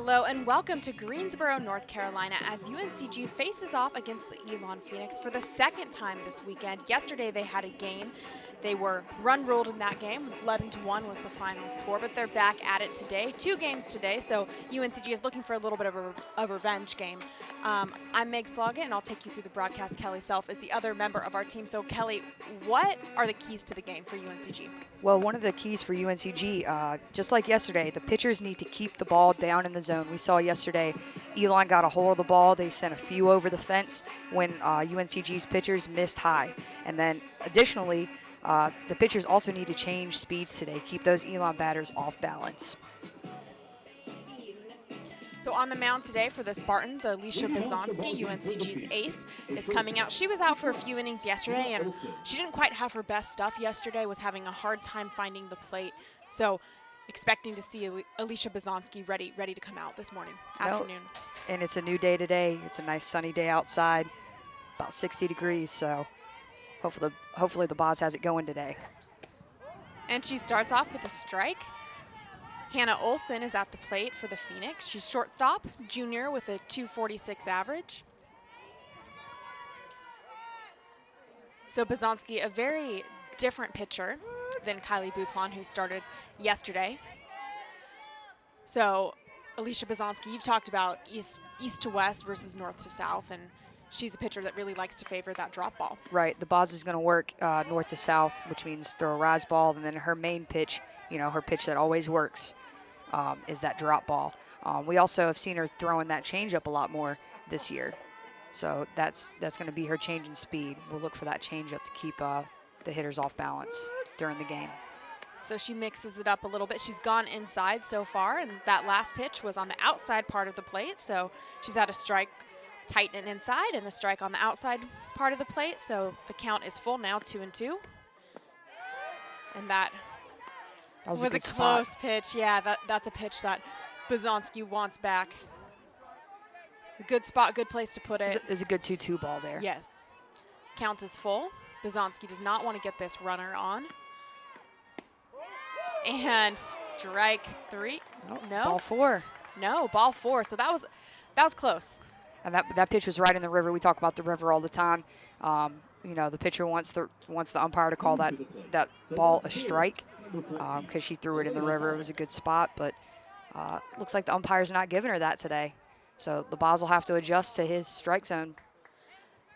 Hello and welcome to Greensboro, North Carolina as UNCG faces off against the Elon Phoenix for the second time this weekend. Yesterday they had a game. They were run-ruled in that game. 11-1 was the final score, but they're back at it today. 2 games today, so UNCG is looking for a little bit of a revenge game. I'm Meg Sloggett, and I'll take you through the broadcast. Kelly Self is the other member of our team. So, Kelly, what are the keys to the game for UNCG? Well, one of the keys for UNCG, just like yesterday, the pitchers need to keep the ball down in the zone. We saw yesterday Elon got a hold of the ball. They sent a few over the fence when UNCG's pitchers missed high. And then additionally, the pitchers also need to change speeds today, keep those Elon batters off balance. So on the mound today for the Spartans, Alicia Bizonsky, UNCG's ace, is coming out. She was out for a few innings yesterday, and she didn't quite have her best stuff yesterday, was having a hard time finding the plate. So expecting to see Alicia Bizonsky ready to come out this afternoon. And it's a new day today. It's a nice sunny day outside, about 60 degrees, so hopefully the boss has it going today. And she starts off with a strike. Hannah Olson is at the plate for the Phoenix. She's shortstop, junior with a .246 average. So Bizonsky, a very different pitcher than Kylie Buplon, who started yesterday. So Alicia Bizonsky, you've talked about east to west versus north to south, and she's a pitcher that really likes to favor that drop ball. Right, the Boz is going to work north to south, which means throw a rise ball, and then her main pitch, her pitch that always works, is that drop ball. We also have seen her throwing that changeup a lot more this year. So that's going to be her change in speed. We'll look for that changeup to keep the hitters off balance during the game. So she mixes it up a little bit. She's gone inside so far, and that last pitch was on the outside part of the plate. So she's had a strike tight and inside and a strike on the outside part of the plate. So the count is full now, 2-2. And that was a close pitch. Yeah, that's a pitch that Bizonsky wants back. A good spot, good place to put it. It's a good 2-2 ball there. Yes. Count is full. Bizonsky does not want to get this runner on. And strike 3. No. Ball 4. No, ball 4. So that was close. And that pitch was right in the river. We talk about the river all the time. The pitcher wants the umpire to call that ball a strike because she threw it in the river. It was a good spot, but looks like the umpire's not giving her that today. So the Boz will have to adjust to his strike zone.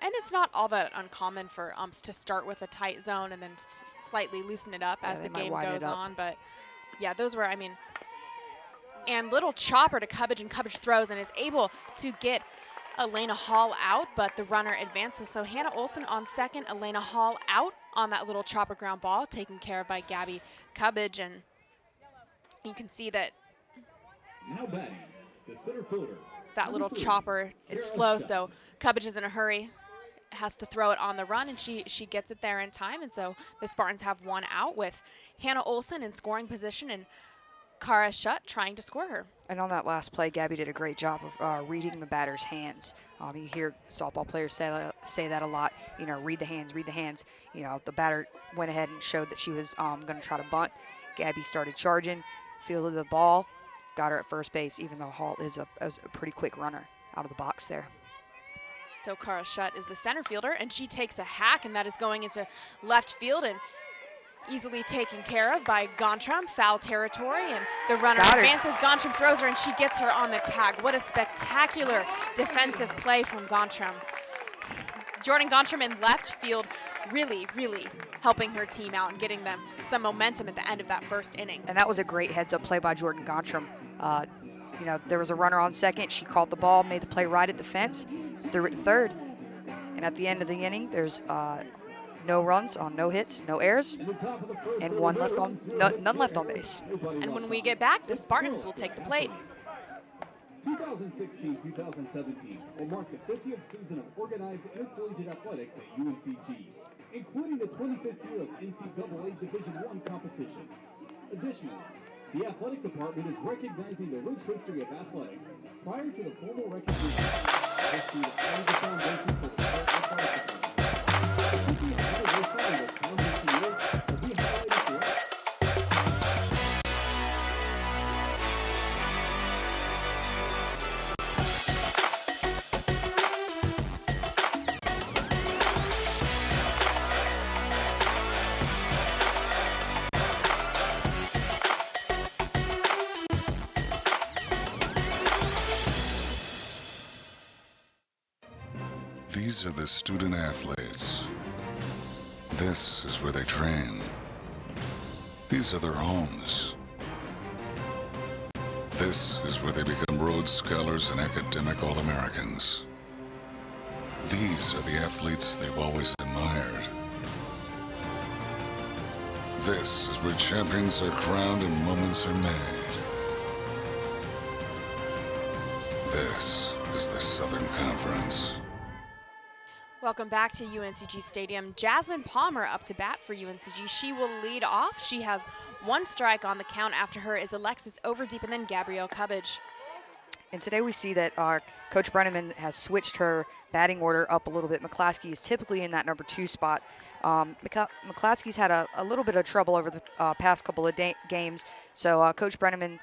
And it's not all that uncommon for umps to start with a tight zone and then slightly loosen it up as the game goes on. But yeah, those were, and little chopper to Cubbage, and Cubbage throws and is able to get Elena Hall out, but the runner advances. So Hannah Olson on second, Elena Hall out on that little chopper ground ball, taken care of by Gabby Cubbage. And you can see that now batting, the center fielder. That little chopper, it's slow, so Cubbage is in a hurry, has to throw it on the run, and she gets it there in time. And so the Spartans have one out with Hannah Olson in scoring position and Kara Schutt trying to score her. And on that last play, Gabby did a great job of reading the batter's hands. You hear softball players say that a lot. Read the hands, read the hands. The batter went ahead and showed that she was going to try to bunt. Gabby started charging, fielded the ball, got her at first base, even though Hall is a pretty quick runner out of the box there. So Kara Schutt is the center fielder, and she takes a hack, and that is going into left field and easily taken care of by Gontram, foul territory, and the runner advances. Gontram throws her, and she gets her on the tag. What a spectacular defensive play from Gontram. Jordan Gontram in left field really helping her team out and getting them some momentum at the end of that first inning. And that was a great heads-up play by Jordan Gontram. There was a runner on second. She caught the ball, made the play right at the fence, threw it to third. And at the end of the inning, there's no runs on no hits, no errors, and none left on base. And when we get back, the Spartans will take the plate. 2016-2017 will mark the 50th season of organized intercollegiate athletics at UNCG, including the 25th year of NCAA Division I competition. Additionally, the athletic department is recognizing the rich history of athletics prior to the formal recognition as the foundation for athletics. These are the student athletes. This is where they train. These are their homes. This is where they become Rhodes Scholars and academic All-Americans. These are the athletes they've always admired. This is where champions are crowned and moments are made. This is the Southern Conference. Welcome back to UNCG Stadium. Jasmine Palmer up to bat for UNCG. She will lead off. She has one strike on the count. After her is Alexis Overdeep and then Gabrielle Cubbage. And today we see that Coach Brenneman has switched her batting order up a little bit. McClaskey is typically in that number 2 spot. McClaskey's had a little bit of trouble over the past couple of games, so Coach Brenneman,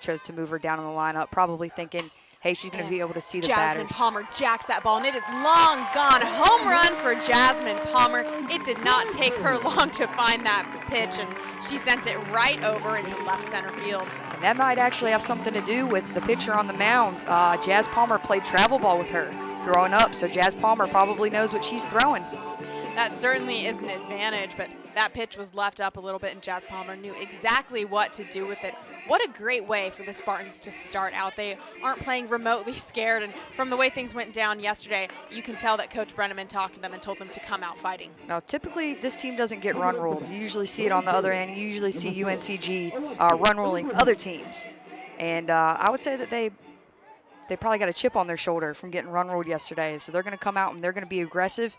chose to move her down in the lineup, probably thinking, hey, she's going to be able to see the Jasmine batters. Palmer jacks that ball, and it is long gone. Home run for Jasmine Palmer. It did not take her long to find that pitch, and she sent it right over into left center field. And that might actually have something to do with the pitcher on the mound. Jazz Palmer played travel ball with her growing up, so Jazz Palmer probably knows what she's throwing. That certainly is an advantage, but that pitch was left up a little bit, and Jazz Palmer knew exactly what to do with it. What a great way for the Spartans to start out. They aren't playing remotely scared, and from the way things went down yesterday, you can tell that Coach Brenneman talked to them and told them to come out fighting. Now, typically, this team doesn't get run ruled. You usually see it on the other end. You usually see UNCG run ruling other teams. And I would say that they probably got a chip on their shoulder from getting run ruled yesterday. So they're going to come out and they're going to be aggressive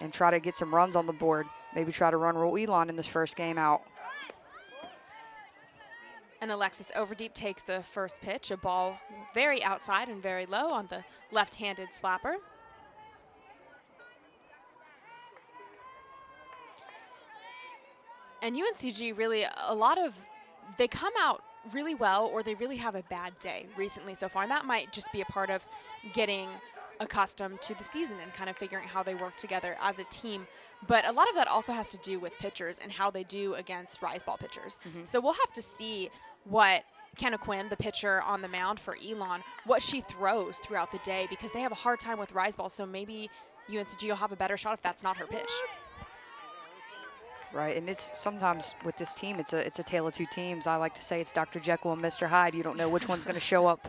and try to get some runs on the board. Maybe try to run rule Elon in this first game out. And Alexis Overdeep takes the first pitch, a ball very outside and very low on the left-handed slapper. And UNCG really, they come out really well or they really have a bad day recently so far. And that might just be a part of getting accustomed to the season and kind of figuring how they work together as a team. But a lot of that also has to do with pitchers and how they do against rise ball pitchers. So we'll have to see what Kenna Quinn, the pitcher on the mound for Elon, what she throws throughout the day, because they have a hard time with rise balls. So maybe UNCG will have a better shot if that's not her pitch. Right, and it's sometimes with this team, it's a tale of two teams. I like to say it's Dr. Jekyll and Mr. Hyde. You don't know which one's going to show up.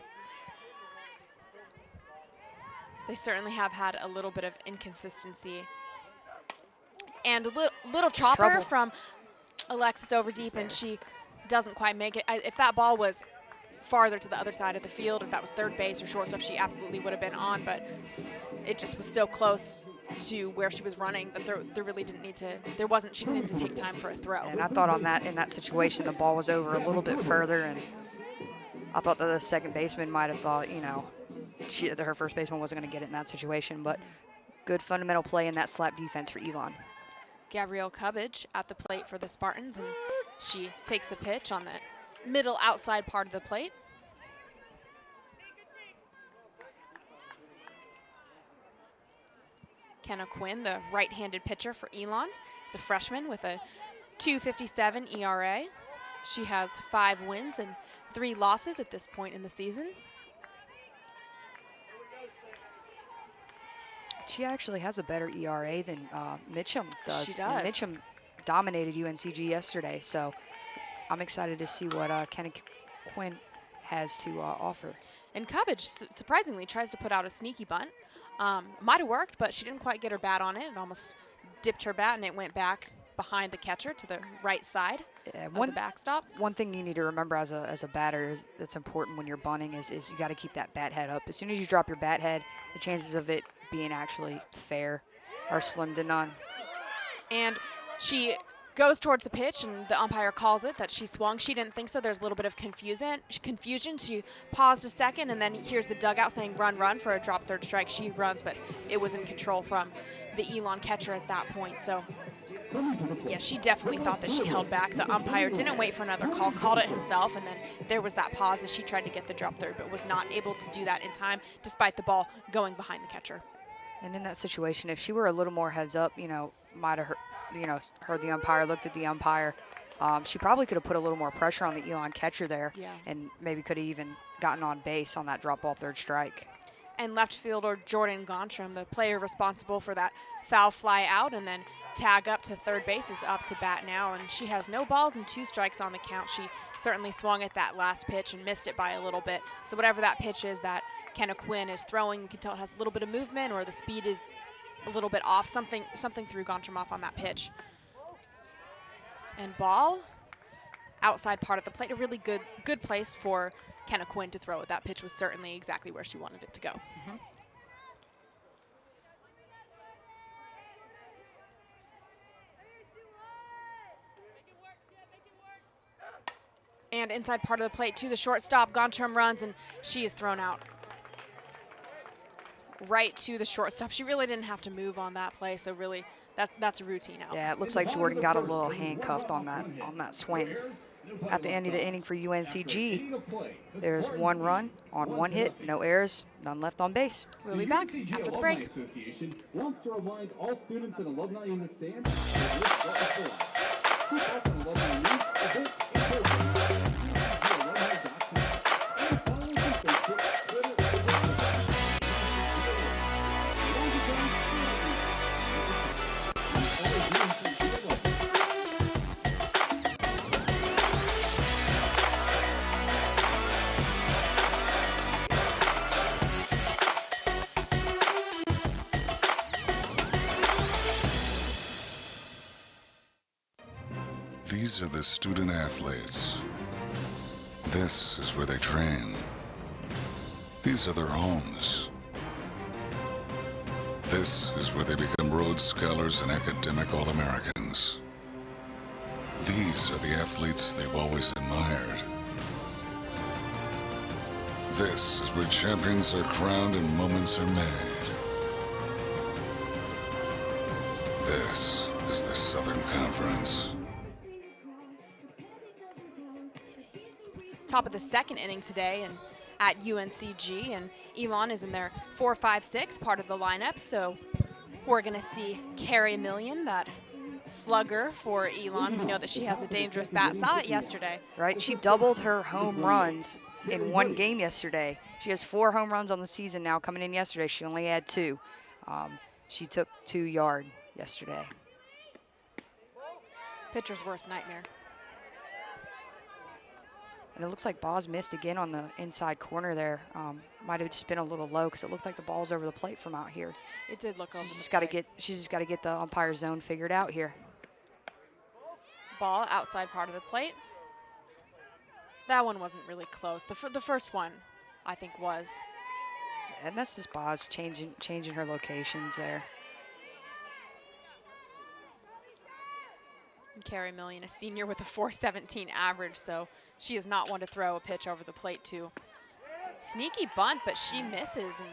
They certainly have had a little bit of inconsistency. And a little chopper trouble from Alexis Overdeep, and she doesn't quite make it. If that ball was farther to the other side of the field, if that was third base or shortstop, she absolutely would have been on, but it just was so close to where she was running that there really didn't need to, she didn't need to take time for a throw. And I thought in that situation, the ball was over a little bit further, and I thought that the second baseman might have thought, her first baseman wasn't going to get it in that situation, but good fundamental play in that slap defense for Elon. Gabrielle Cubbage at the plate for the Spartans, and she takes a pitch on the middle outside part of the plate. Kenna Quinn, the right-handed pitcher for Elon, is a freshman with a .257 ERA. She has 5 wins and 3 losses at this point in the season. She actually has a better ERA than Mitchum does. She does. And Mitchum dominated UNCG yesterday, so I'm excited to see what Kenna Quinn has to offer. And Cubbage, surprisingly, tries to put out a sneaky bunt. Might have worked, but she didn't quite get her bat on it. It almost dipped her bat, and it went back behind the catcher to the right side of the backstop. One thing you need to remember as a batter is that's important when you're bunting is you got to keep that bat head up. As soon as you drop your bat head, the chances of it being actually fair are slim to none. And she goes towards the pitch, and the umpire calls it that she swung. She didn't think so. There's a little bit of confusion. She paused a second, and then here's the dugout saying run, run for a drop third strike. She runs, but it was in control from the Elon catcher at that point. So, yeah, she definitely thought that she held back. The umpire didn't wait for another call, called it himself, and then there was that pause as she tried to get the drop third, but was not able to do that in time, despite the ball going behind the catcher. And in that situation, if she were a little more heads up, might have heard the umpire, looked at the umpire. She probably could have put a little more pressure on the Elon catcher there, and maybe could have even gotten on base on that drop ball third strike. And left fielder Jordan Gontram, the player responsible for that foul fly out and then tag up to third base, is up to bat now, and she has no balls and 2 strikes on the count. She certainly swung at that last pitch and missed it by a little bit. So whatever that pitch is that Kenna Quinn is throwing, you can tell it has a little bit of movement, or the speed is a little bit off. Something threw Gontram off on that pitch. And ball outside part of the plate, a really good place for Kenna Quinn to throw it. That pitch was certainly exactly where she wanted it to go. Mm-hmm. And inside part of the plate to the shortstop, Gontram runs, and she is thrown out. Right to the shortstop. She really didn't have to move on that play, so really that's a routine out. Yeah, it looks like Jordan got a little handcuffed on that swing. At the end of the inning for UNCG, there's 1 run on 1 hit, no errors, none left on base. We'll be back after the break. Association wants to remind all students and alumni in the stands that this is what is for. Keep up on alumni news, events, and programs at UNCGalumni.com. And follow us on Facebook, Twitter, and These are the student athletes. This is where they train. These are their homes. This is where they become Rhodes Scholars and academic All-Americans. These are the athletes they've always admired. This is where champions are crowned and moments are made. This is the Southern Conference. Top of the 2nd inning today and at UNCG, and Elon is in their 4-5-6 part of the lineup, so we're going to see Carrie Million, that slugger for Elon. We know that she has a dangerous bat. Saw it yesterday. Right, she doubled her home runs in 1 game yesterday. She has 4 home runs on the season now. Coming in yesterday, she only had 2. She took 2 yard yesterday. Pitcher's worst nightmare. And it looks like Boz missed again on the inside corner there. Might have just been a little low because it looked like the ball's over the plate from out here. It did look over. She's just got to get the umpire zone figured out here. Ball outside part of the plate. That one wasn't really close. The first one, I think, was. And that's just Boz changing her locations there. Carrie Million, a senior with a .417 average, so she is not one to throw a pitch over the plate to. Sneaky bunt, but she misses, and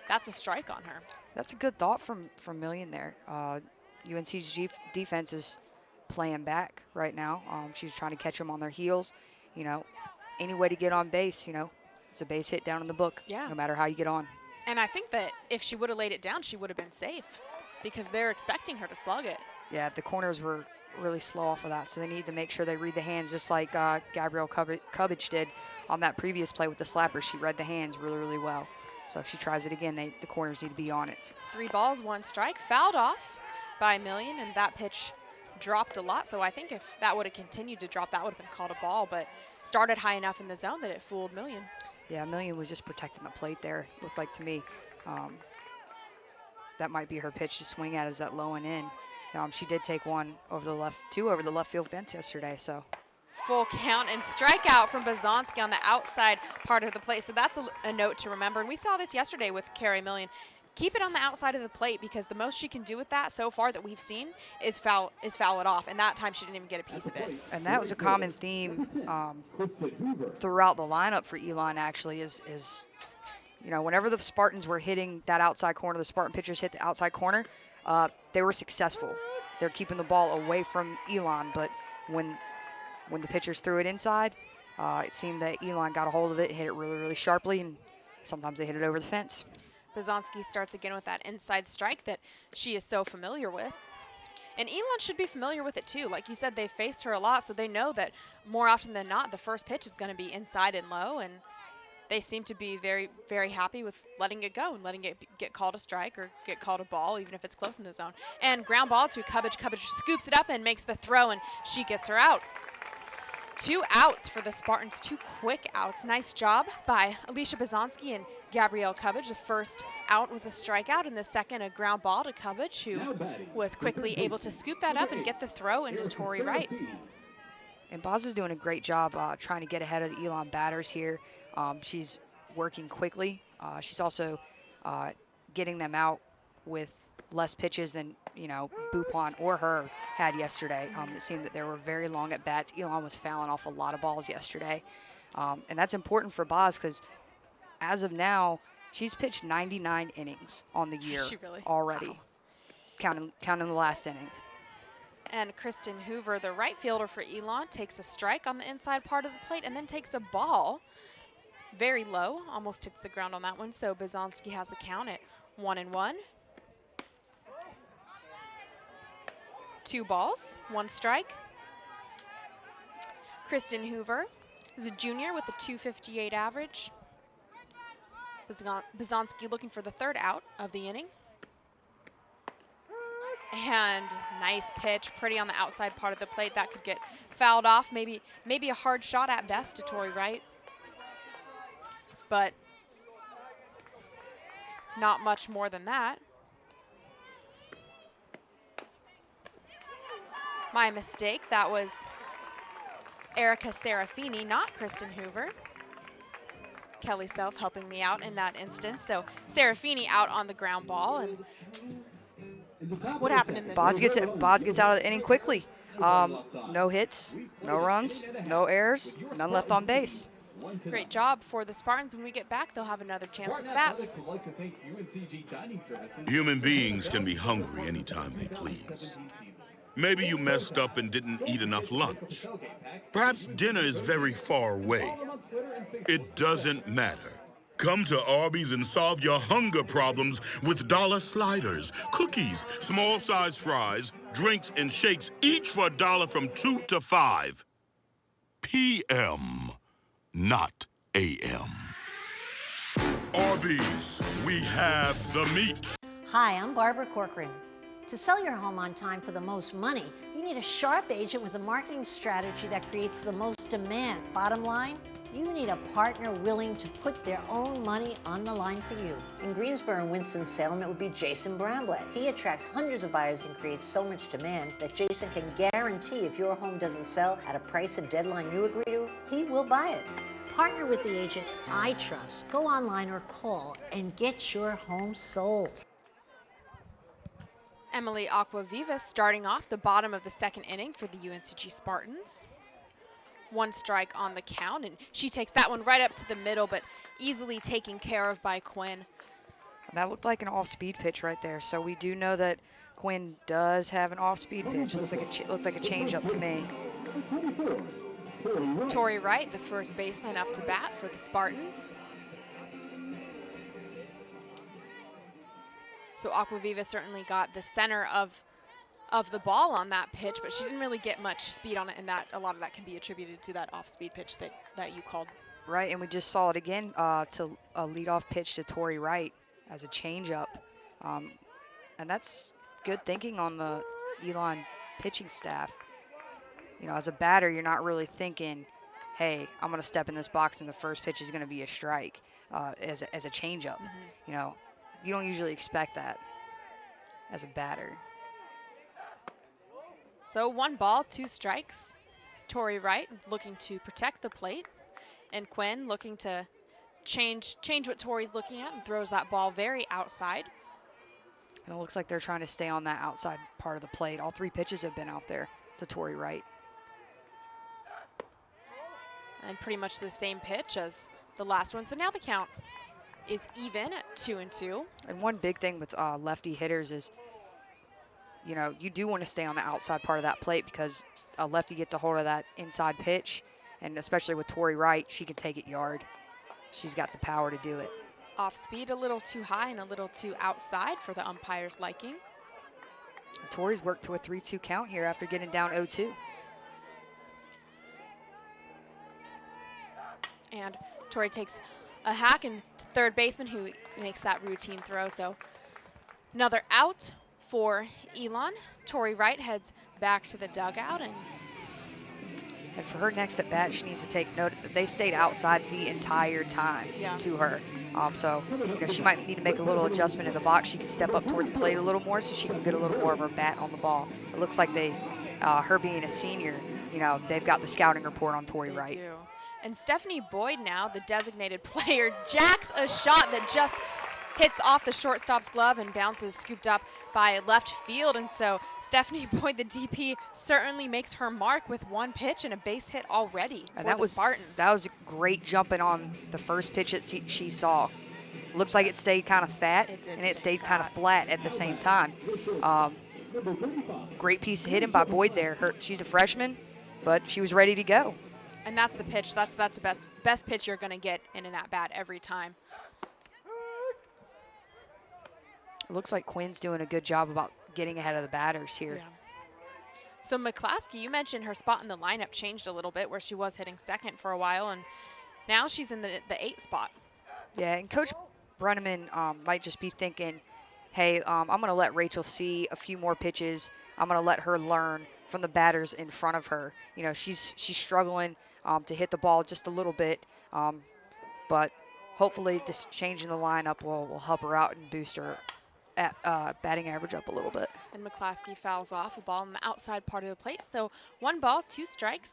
that's a strike on her. That's a good thought from Million there. UNC's defense is playing back right now. She's trying to catch them on their heels. You know, any way to get on base, you know, it's a base hit down in the book, yeah, no matter how you get on. And I think that if she would have laid it down, she would have been safe because they're expecting her to slug it. Yeah, the corners were really slow off of that, so they need to make sure they read the hands just like Gabrielle Cubbage did on that previous play with the slapper. She read the hands really, really well. So if she tries it again, the corners need to be on it. 3 balls, 1 strike, fouled off by Million, and that pitch dropped a lot. So I think if that would have continued to drop, that would have been called a ball, but started high enough in the zone that it fooled Million. Yeah, Million was just protecting the plate there, looked like to me. That might be her pitch to swing at, is that low and in. She did take 2 over the left field fence yesterday, so. Full count and strikeout from Bazanski on the outside part of the plate. So that's a note to remember. And we saw this yesterday with Carrie Million. Keep it on the outside of the plate because the most she can do with that so far that we've seen is foul it off. And that time she didn't even get a piece of it. And that was a common theme throughout the lineup for Elon, actually, is you know, whenever the Spartans were hitting that outside corner, the Spartan pitchers hit the outside corner, they were successful. They're keeping the ball away from Elon, but when the pitchers threw it inside, it seemed that Elon got a hold of it and hit it really, really sharply, and sometimes they hit it over the fence. Bazanski starts again with that inside strike that she is so familiar with. And Elon should be familiar with it too. Like you said, they faced her a lot, so they know that more often than not, the first pitch is going to be inside and low, and they seem to be very, very happy with letting it go and letting it get called a strike or get called a ball, even if it's close in the zone. And ground ball to Cubbage. Cubbage scoops it up and makes the throw, and she gets her out. 2 outs for the Spartans, 2 quick outs. Nice job by Alicia Bazonsky and Gabrielle Cubbage. The first out was a strikeout, and the second a ground ball to Cubbage, who was quickly able to scoop that up and get the throw into Tori Wright. And Boz is doing a great job trying to get ahead of the Elon batters here. She's working quickly. She's also getting them out with less pitches than, you know, Bupont or her had yesterday. It seemed that they were very long at bats. Elon was fouling off a lot of balls yesterday. And that's important for Boz because as of now, she's pitched 99 innings on the year already, wow. counting the last inning. And Kristen Hoover, the right fielder for Elon, takes a strike on the inside part of the plate and then takes a ball very low, almost hits the ground on that one. So Bazonsky has the count at 1-1. 2 balls, 1 strike. Kristen Hoover is a junior with a .258 average. Bazonsky looking for the 3rd out of the inning. And nice pitch, pretty on the outside part of the plate. That could get fouled off. Maybe a hard shot at best to Tori Wright. But not much more than that. My mistake, that was Erica Serafini, not Kristen Hoover. Kelly Self helping me out in that instance. So Serafini out on the ground ball. And what happened in this? Boz gets out of the inning quickly. No hits, no runs, no errors, none left on base. Great job for the Spartans. When we get back, they'll have another chance with the bats. Human beings can be hungry anytime they please. Maybe you messed up and didn't eat enough lunch. Perhaps dinner is very far away. It doesn't matter. Come to Arby's and solve your hunger problems with dollar sliders, cookies, small-sized fries, drinks, and shakes, each for $1 from 2 to 5 p.m., not a.m. Arby's, we have the meat. Hi, I'm Barbara Corcoran. To sell your home on time for the most money, you need a sharp agent with a marketing strategy that creates the most demand. Bottom line, you need a partner willing to put their own money on the line for you. In Greensboro and Winston-Salem, it would be Jason Bramblett. He attracts hundreds of buyers and creates so much demand that Jason can guarantee if your home doesn't sell at a price and deadline you agree to, he will buy it. Partner with the agent I trust. Go online or call and get your home sold. Emily Aquavivas starting off the bottom of the 2nd inning for the UNCG Spartans. 1 strike on the count, and she takes that one right up to the middle, but easily taken care of by Quinn. That looked like an off-speed pitch right there, so we do know that Quinn does have an off-speed pitch. Looked like a changeup to me. Tori Wright, the first baseman, up to bat for the Spartans. So Aquaviva certainly got the center of the ball on that pitch, but she didn't really get much speed on it, and that a lot of that can be attributed to that off-speed pitch that you called. Right, and we just saw it again to a leadoff pitch to Tori Wright as a changeup. And that's good thinking on the Elon pitching staff. You know, as a batter, you're not really thinking, hey, I'm going to step in this box and the first pitch is going to be a strike as a changeup. You know, you don't usually expect that as a batter. So 1 ball, 2 strikes. Tori Wright looking to protect the plate, and Quinn looking to change what Tori's looking at and throws that ball very outside. And it looks like they're trying to stay on that outside part of the plate. All 3 pitches have been out there to Tori Wright. And pretty much the same pitch as the last one. So now the count is even at 2-2. And one big thing with lefty hitters is, you know, you do want to stay on the outside part of that plate because a lefty gets a hold of that inside pitch, and especially with Tori Wright, she can take it yard. She's got the power to do it. Off speed, a little too high and a little too outside for the umpire's liking. Tori's worked to a 3-2 count here after getting down 0-2. And Tori takes a hack and third baseman who makes that routine throw. So another out for Elon. Tori Wright heads back to the dugout. And for her next at bat, she needs to take note that they stayed outside the entire time to her. So she might need to make a little adjustment in the box. She can step up toward the plate a little more so she can get a little more of her bat on the ball. It looks like her being a senior, they've got the scouting report on Tori Wright. They do. And Stephanie Boyd now, the designated player, jacks a shot that just hits off the shortstop's glove and bounces scooped up by left field. And so Stephanie Boyd, the DP, certainly makes her mark with one pitch and a base hit already for the Spartans. That was a great jumping on the first pitch that she saw. Looks like it stayed kind of fat, and it stayed kind of flat at the same time. Great piece of hitting by Boyd there. She's a freshman, but she was ready to go. And that's the pitch. That's the best pitch you're going to get in an at-bat every time. It looks like Quinn's doing a good job about getting ahead of the batters here. Yeah. So McClaskey, you mentioned her spot in the lineup changed a little bit, where she was hitting second for a while, and now she's in the 8 spot. Yeah, and Coach Brenneman might just be thinking, hey, I'm going to let Rachel see a few more pitches. I'm going to let her learn from the batters in front of her. She's struggling to hit the ball just a little bit, but hopefully this change in the lineup will help her out and boost her batting average up a little bit. And McClaskey fouls off a ball on the outside part of the plate. So 1 ball, 2 strikes.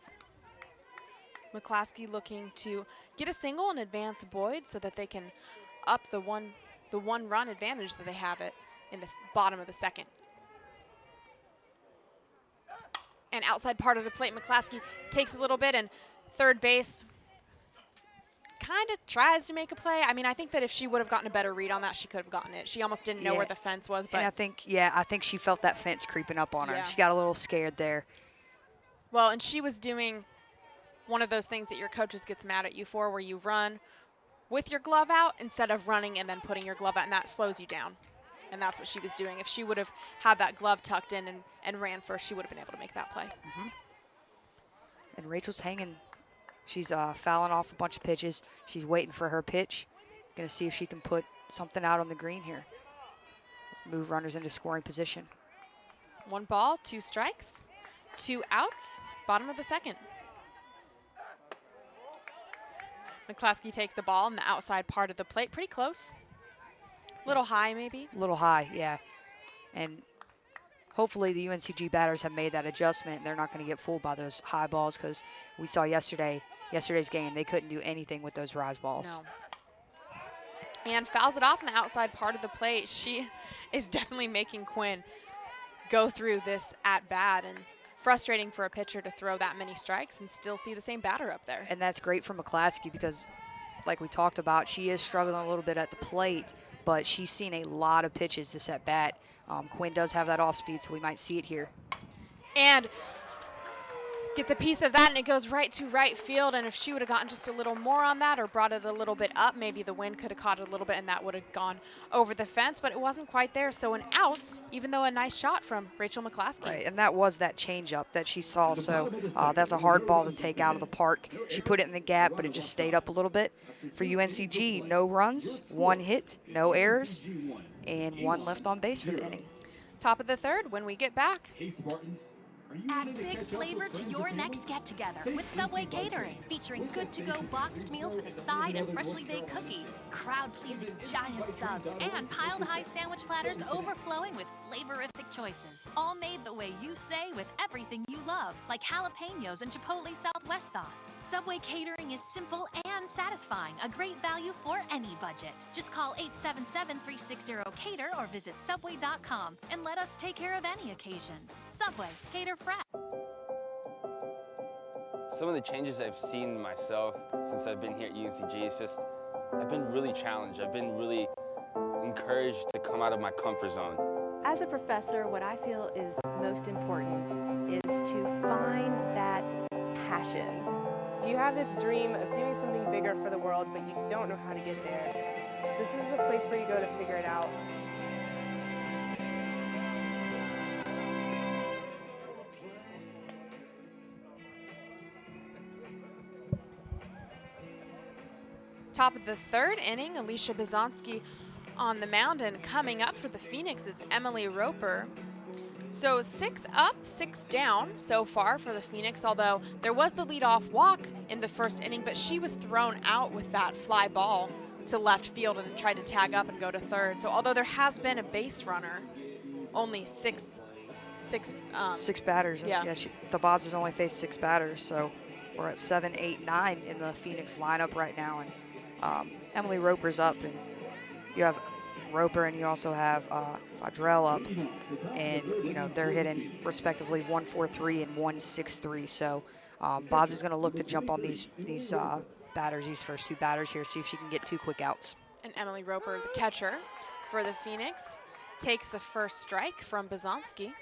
McClaskey looking to get a single and advance Boyd so that they can up the one run advantage that they have it in the bottom of the second. And outside part of the plate, McClaskey takes a little bit, and third base kind of tries to make a play. I mean, I think that if she would have gotten a better read on that, she could have gotten it. She almost didn't know where the fence was. But and I think she felt that fence creeping up on her. She got a little scared there. Well, and she was doing one of those things that your coaches gets mad at you for, where you run with your glove out instead of running and then putting your glove out, and that slows you down. And that's what she was doing. If she would have had that glove tucked in and ran first, she would have been able to make that play. Mm-hmm. And Rachel's hanging. She's fouling off a bunch of pitches. She's waiting for her pitch. Going to see if she can put something out on the green here. Move runners into scoring position. 1 ball, 2 strikes, 2 outs, bottom of the second. McClaskey takes the ball in the outside part of the plate, pretty close. Little high, maybe? A little high, yeah. And hopefully the UNCG batters have made that adjustment. They're not going to get fooled by those high balls, because we saw yesterday's game, they couldn't do anything with those rise balls. No. And fouls it off in the outside part of the plate. She is definitely making Quinn go through this at-bat, and frustrating for a pitcher to throw that many strikes and still see the same batter up there. And that's great for McClaskey because, like we talked about, she is struggling a little bit at the plate, but she's seen a lot of pitches this at-bat. Quinn does have that off-speed, so we might see it here. And gets a piece of that, and it goes right to right field. And if she would have gotten just a little more on that or brought it a little bit up, maybe the wind could have caught it a little bit, and that would have gone over the fence. But it wasn't quite there. So an out, even though a nice shot from Rachel McClaskey. Right, and that was that changeup that she saw. So that's a hard ball to take out of the park. She put it in the gap, but it just stayed up a little bit. For UNCG, no runs, 1 hit, no errors, and 1 left on base for the inning. Top of the third when we get back. Hey, Spartans. Add big flavor to your next get-together with Subway Catering, featuring good-to-go boxed meals with a side and freshly baked cookie, crowd-pleasing giant subs, and piled-high sandwich platters overflowing with flavorific choices. All made the way you say with everything you love, like jalapenos and Chipotle Southwest sauce. Subway Catering is simple and satisfying, a great value for any budget. Just call 877-360-CATER or visit Subway.com and let us take care of any occasion. Subway, cater fresh. Some of the changes I've seen myself since I've been here at UNCG is just, I've been really challenged. I've been really encouraged to come out of my comfort zone. As a professor, what I feel is most important is to find that passion. You have this dream of doing something bigger for the world, but you don't know how to get there. This is a place where you go to figure it out. Top of the third inning, Alicia Bizonsky on the mound, and coming up for the Phoenix is Emily Roper. So 6 up, 6 down so far for the Phoenix, although there was the leadoff walk in the first inning, but she was thrown out with that fly ball to left field and tried to tag up and go to third. So although there has been a base runner, only six batters. Yeah. The Boz has only faced 6 batters, so we're at 7, 8, 9 in the Phoenix lineup right now. And Emily Roper's up, and you have Roper and you also have Fadrell up, and they're hitting respectively 143 and 163. So Boz is going to look to jump on these batters, these first 2 batters here, see if she can get 2 quick outs. And Emily Roper, the catcher for the Phoenix, takes the first strike from Bizonsky.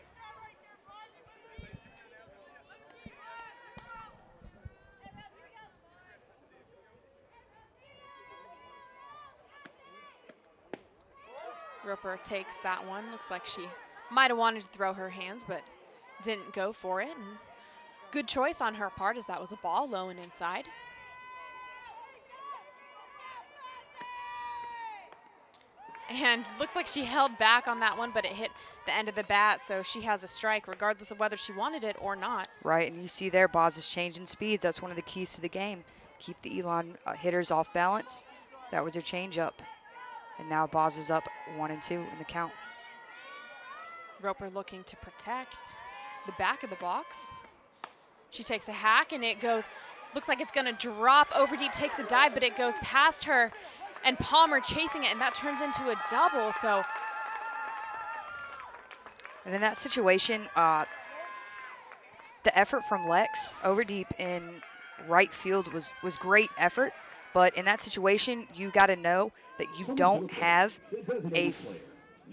Roper takes that one. Looks like she might have wanted to throw her hands, but didn't go for it. And good choice on her part, as that was a ball low and inside. And looks like she held back on that one, but it hit the end of the bat, so she has a strike regardless of whether she wanted it or not. Right, and you see there, Boz is changing speeds. That's one of the keys to the game. Keep the Elon hitters off balance. That was her changeup. And now Boz is up 1 and 2 in the count. Roper looking to protect the back of the box. She takes a hack, and it goes, looks like it's going to drop over deep, takes a dive, but it goes past her, and Palmer chasing it, and that turns into a double. So, and in that situation, the effort from Lex over deep in right field was great effort. But in that situation, you got to know that you don't have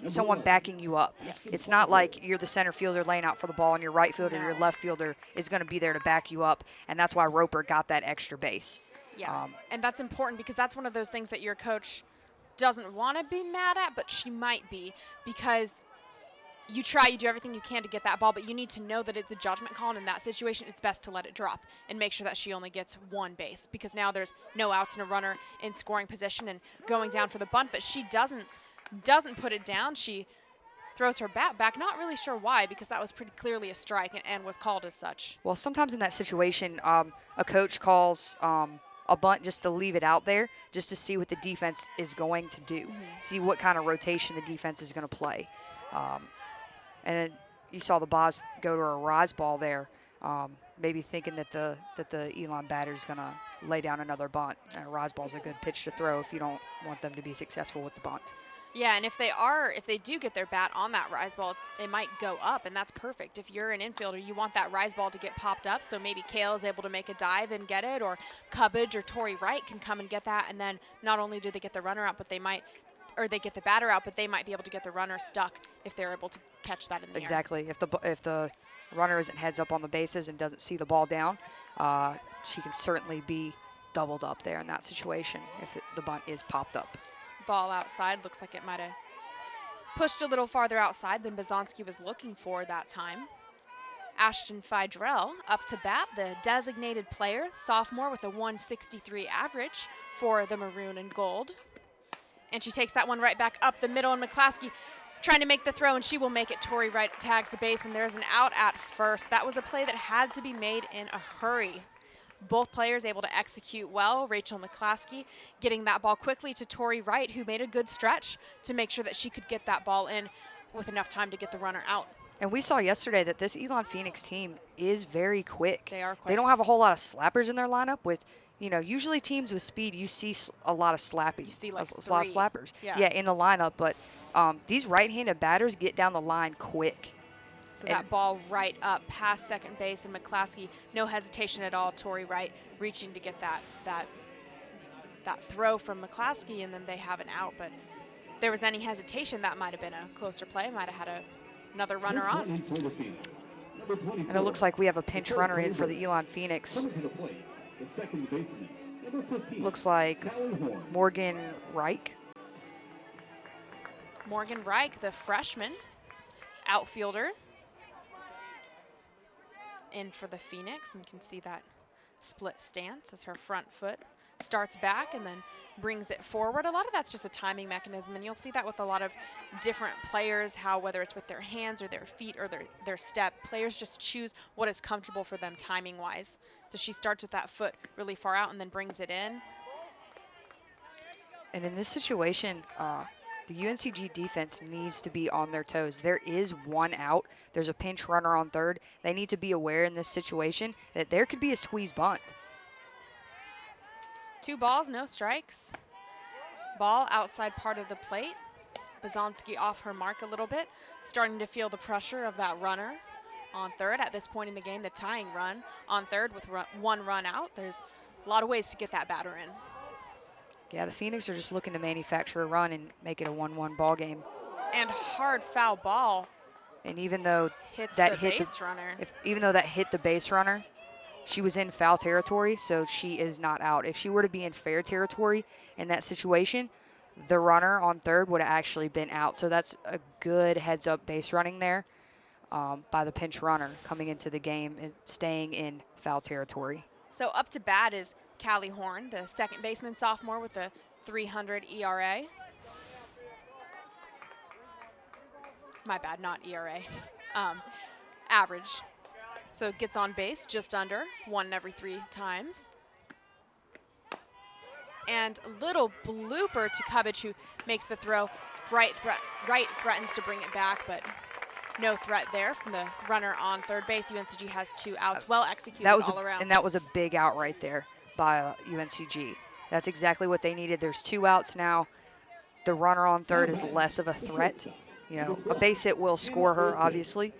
someone backing you up. Yes. It's not like you're the center fielder laying out for the ball and your right fielder, your left fielder is going to be there to back you up. And that's why Roper got that extra base. yeah, and that's important because that's one of those things that your coach doesn't want to be mad at, but she might be, because you do everything you can to get that ball, but you need to know that it's a judgment call, and in that situation, it's best to let it drop and make sure that she only gets 1 base, because now there's no outs and a runner in scoring position and going down for the bunt, but she doesn't put it down. She throws her bat back, not really sure why, because that was pretty clearly a strike and was called as such. Well, sometimes in that situation, a coach calls a bunt just to leave it out there, just to see what the defense is going to do, see what kind of rotation the defense is going to play. And then you saw the Boz go to a rise ball there, maybe thinking that the Elon batter is going to lay down another bunt. And a rise ball is a good pitch to throw if you don't want them to be successful with the bunt. Yeah, and if they do get their bat on that rise ball, it might go up, and that's perfect. If you're an infielder, you want that rise ball to get popped up, so maybe Kale is able to make a dive and get it, or Cubbage or Tori Wright can come and get that, and then not only do they get the runner out, but they get the batter out, but they might be able to get the runner stuck if they're able to catch that in the air. Exactly. If the runner isn't heads up on the bases and doesn't see the ball down, she can certainly be doubled up there in that situation if the bunt is popped up. Ball outside, looks like it might have pushed a little farther outside than Bizonsky was looking for that time. Ashton Fidrell up to bat, the designated player, sophomore with a 163 average for the maroon and gold. And she takes that one right back up the middle, and McClaskey trying to make the throw, and she will make it. Tori Wright tags the base, and there's an out at first. That was a play that had to be made in a hurry. Both players able to execute well. Rachel McClaskey getting that ball quickly to Tori Wright, who made a good stretch to make sure that she could get that ball in with enough time to get the runner out. And we saw yesterday that this Elon Phoenix team is very quick. They are quick. They don't have a whole lot of slappers in their lineup. With, usually teams with speed, you see a lot of slappies. You see like a lot of slappers. Yeah, in the lineup. But these right-handed batters get down the line quick. So that ball right up past second base, and McClaskey, no hesitation at all. Tori Wright reaching to get that throw from McClaskey, and then they have an out. But if there was any hesitation, that might have been a closer play. Might have had another runner on. And it looks like we have a pinch runner in for the Elon Phoenix. Looks like Morgan Reich. Morgan Reich, the freshman outfielder, in for the Phoenix, and you can see that split stance as her front foot starts back and then brings it forward. A lot of that's just a timing mechanism, and you'll see that with a lot of different players, how whether it's with their hands or their feet or their step, players just choose what is comfortable for them timing-wise. So she starts with that foot really far out and then brings it in. And in this situation, the UNCG defense needs to be on their toes. There is one out. There's a pinch runner on third. They need to be aware in this situation that there could be a squeeze bunt. 2 balls, no strikes. Ball outside part of the plate. Bizanski off her mark a little bit, starting to feel the pressure of that runner on third. At this point in the game, the tying run on third with 1 run out. There's a lot of ways to get that batter in. Yeah, the Phoenix are just looking to manufacture a run and make it a 1-1 ball game. And hard foul ball. And even though hits that the hit base runner. Even though that hit the base runner, she was in foul territory, so she is not out. If she were to be in fair territory in that situation, the runner on third would have actually been out. So that's a good heads-up base running there by the pinch runner coming into the game and staying in foul territory. So up to bat is Callie Horn, the second baseman sophomore with a .300 ERA. My bad, not ERA. Average. So it gets on base just under 1 in every 3 times. And a little blooper to Cubbage, who makes the throw. Right threatens to bring it back, but no threat there from the runner on third base. UNCG has 2 outs. Well executed all around. And that was a big out right there by UNCG. That's exactly what they needed. There's 2 outs now. The runner on third is less of a threat. You know, a base hit will score her, obviously.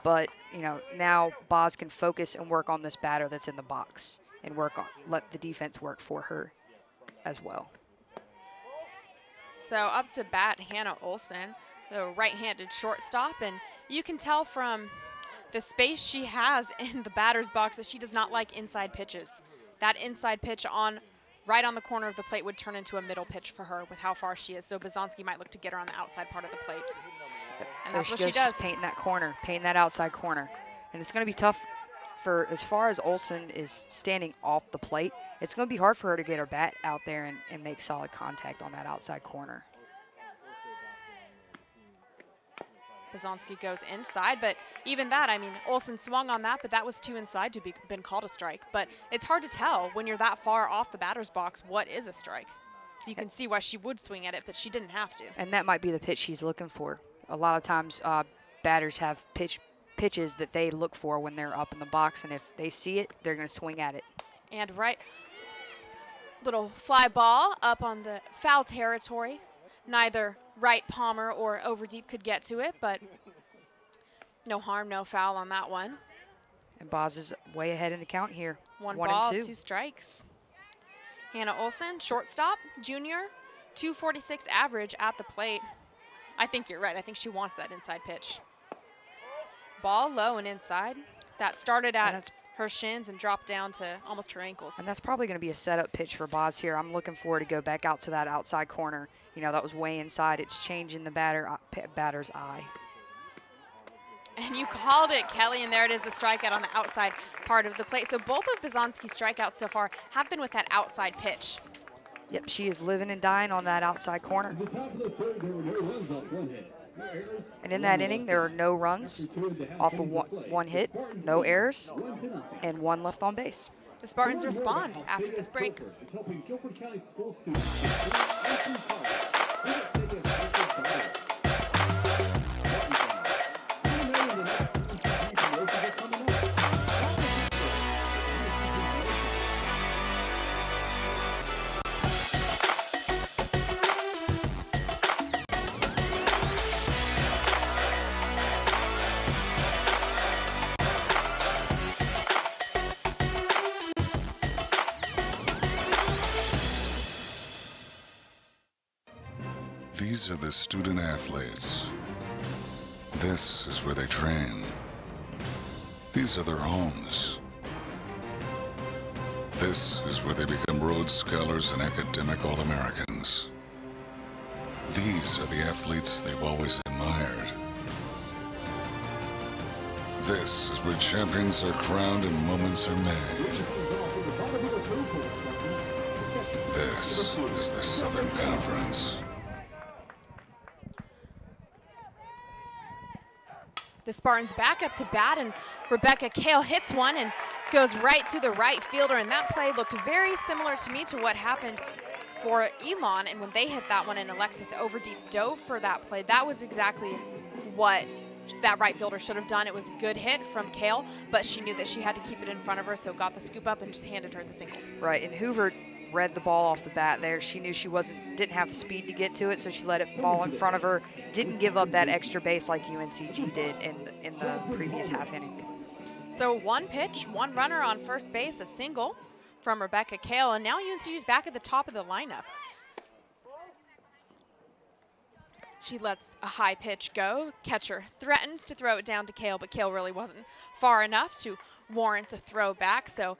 But, you know, now Boz can focus and work on this batter that's in the box and let the defense work for her as well. So up to bat, Hannah Olson, the right-handed shortstop. And you can tell from the space she has in the batter's box that she does not like inside pitches. That inside pitch right on the corner of the plate would turn into a middle pitch for her with how far she is. So Bizanski might look to get her on the outside part of the plate. And that's what she does. Just painting that corner, painting that outside corner. And it's going to be tough for, as far as Olson is standing off the plate, it's going to be hard for her to get her bat out there and make solid contact on that outside corner. Bizanski goes inside, but even that, I mean, Olson swung on that, but that was too inside to been called a strike. But it's hard to tell when you're that far off the batter's box what is a strike. So you can see why she would swing at it, but she didn't have to. And that might be the pitch she's looking for. A lot of times batters have pitches that they look for when they're up in the box, and if they see it, they're going to swing at it. And little fly ball up on the foul territory. Neither right palmer or over deep could get to it, but no harm, no foul on that one. And Boz is way ahead in the count here. 1 1 ball, and 2. 2 strikes. Hannah Olson, shortstop, junior, .246 average at the plate. I think you're right. I think she wants that inside pitch. Ball low and inside. That started at her shins and dropped down to almost her ankles. And that's probably going to be a setup pitch for Boz here. I'm looking forward to go back out to that outside corner. You know, that was way inside. It's changing the batter's eye. And you called it, Kelly, and there it is, the strikeout on the outside part of the plate. So both of Bizanski's strikeouts so far have been with that outside pitch. Yep, she is living and dying on that outside corner. And in that inning, there are no runs off of one hit, no errors, and 1 left on base. The Spartans respond after this break. These are the student athletes. This is where they train. These are their homes. This is where they become Rhodes Scholars and academic All-Americans. These are the athletes they've always admired. This is where champions are crowned and moments are made. This is the Southern Conference. The Spartans back up to bat, and Rebecca Kale hits one and goes right to the right fielder, and that play looked very similar to me to what happened for Elon, and when they hit that one and Alexis Overdeep dove for that play, that was exactly what that right fielder should have done. It was a good hit from Kale, but she knew that she had to keep it in front of her, so got the scoop up and just handed her the single. Right, and Hoover read the ball off the bat there. She knew she didn't have the speed to get to it, so she let it fall in front of her. Didn't give up that extra base like UNCG did in the previous half inning. So one pitch, one runner on first base, a single from Rebecca Kale, and now UNCG is back at the top of the lineup. She lets a high pitch go. Catcher threatens to throw it down to Kale, but Kale really wasn't far enough to warrant a throw back. So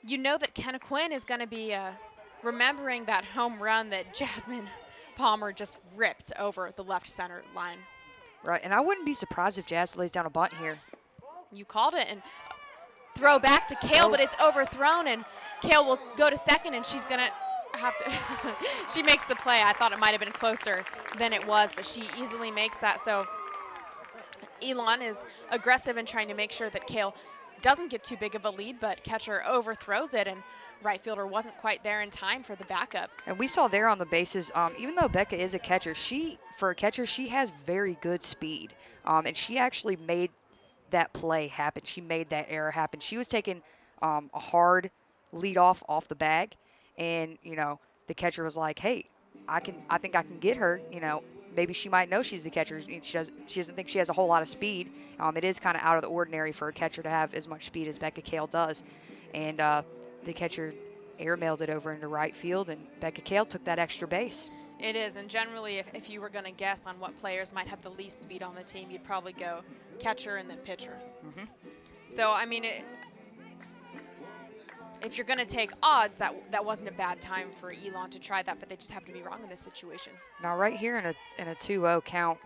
you know that Kenna Quinn is going to be remembering that home run that Jasmine Palmer just ripped over the left center line. Right, and I wouldn't be surprised if Jazz lays down a bunt here. You called it, and throw back to Kale, but it's overthrown, and Kale will go to second, and she's going to have to she makes the play. I thought it might have been closer than it was, but she easily makes that. So Elon is aggressive in trying to make sure that Kale doesn't get too big of a lead, but catcher overthrows it, and right fielder wasn't quite there in time for the backup. And we saw there on the bases, even though Becca is a catcher, for a catcher, she has very good speed. And she actually made that play happen. She made that error happen. She was taking a hard lead off the bag, and the catcher was like, "Hey, I think I can get her." Maybe she might know she's the catcher. She doesn't think she has a whole lot of speed. It is kind of out of the ordinary for a catcher to have as much speed as Becca Kale does, and the catcher airmailed it over into right field, and Becca Kale took that extra base. It is, and generally, if you were going to guess on what players might have the least speed on the team, you'd probably go catcher and then pitcher. Mm-hmm. So, I mean, if you're going to take odds, that wasn't a bad time for Elon to try that, but they just happen to be wrong in this situation. Now, right here in a 2-0 count,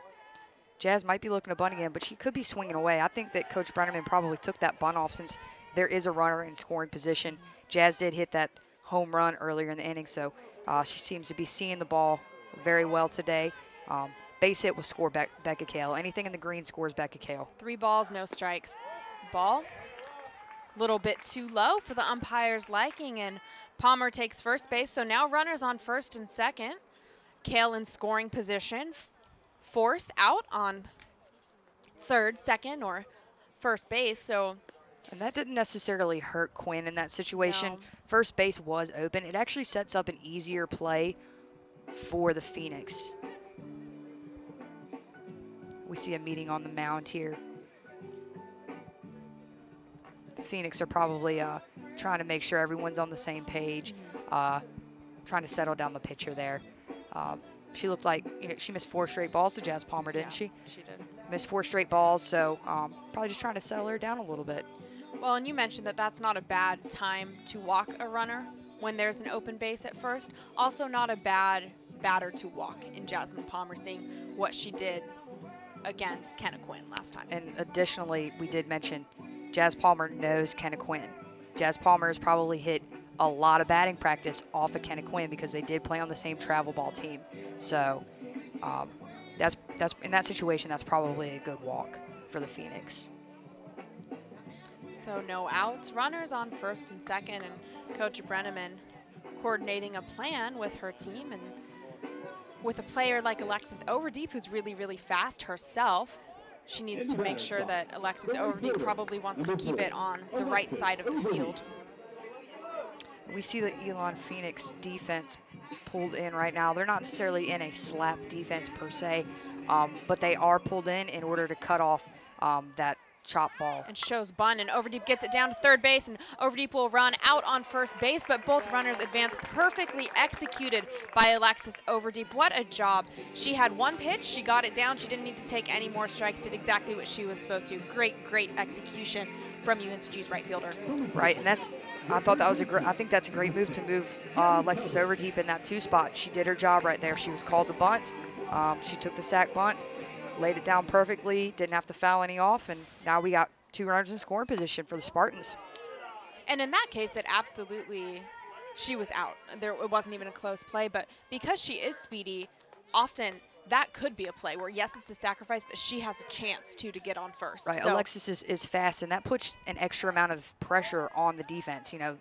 Jazz might be looking to bunt again, but she could be swinging away. I think that Coach Brenneman probably took that bunt off since there is a runner in scoring position. Jazz did hit that home run earlier in the inning, so she seems to be seeing the ball very well today. Base hit will score Becca Kale. Anything in the green scores Becca Kale. 3 balls, no strikes. Ball, a little bit too low for the umpire's liking, and Palmer takes first base. So now runners on first and second. Kale in scoring position. Force out on third, second, or first base. And that didn't necessarily hurt Quinn in that situation. No. First base was open. It actually sets up an easier play for the Phoenix. We see a meeting on the mound here. The Phoenix are probably trying to make sure everyone's on the same page, trying to settle down the pitcher there. She looked like she missed 4 straight balls to Jazz Palmer, didn't she? She did. Missed 4 straight balls, so probably just trying to settle her down a little bit. Well, and you mentioned that that's not a bad time to walk a runner when there's an open base at first. Also not a bad batter to walk in Jasmine Palmer, seeing what she did against Kenna Quinn last time. And additionally, we did mention Jazz Palmer knows Kenna Quinn. Jazz Palmer has probably hit a lot of batting practice off of Kenna Quinn because they did play on the same travel ball team. So that's in that situation, that's probably a good walk for the Phoenix. So no outs, runners on first and second, and Coach Brenneman coordinating a plan with her team, and with a player like Alexis Overdeep, who's really, really fast herself, she needs to make sure that Alexis Overdeep probably wants to keep it on the right side of the field. We see the Elon Phoenix defense pulled in right now. They're not necessarily in a slap defense per se, but they are pulled in order to cut off that chop ball. And shows bunt, and Overdeep gets it down to third base, and Overdeep will run out on first base, but both runners advance, perfectly executed by Alexis Overdeep. What a job. She had 1 pitch, she got it down, she didn't need to take any more strikes, did exactly what she was supposed to. Great execution from UNCG's right fielder. Right, and I thought that was I think that's a great move to move Alexis Overdeep in that 2 spot. She did her job right there. She was called the bunt. She took the sack bunt, laid it down perfectly, didn't have to foul any off, and now we got 2 runners in scoring position for the Spartans. And in that case, it absolutely she was out. It wasn't even a close play, but because she is speedy, often that could be a play where, yes, it's a sacrifice, but she has a chance to get on first. Right, So Alexis is fast, and that puts an extra amount of pressure on the defense. You know,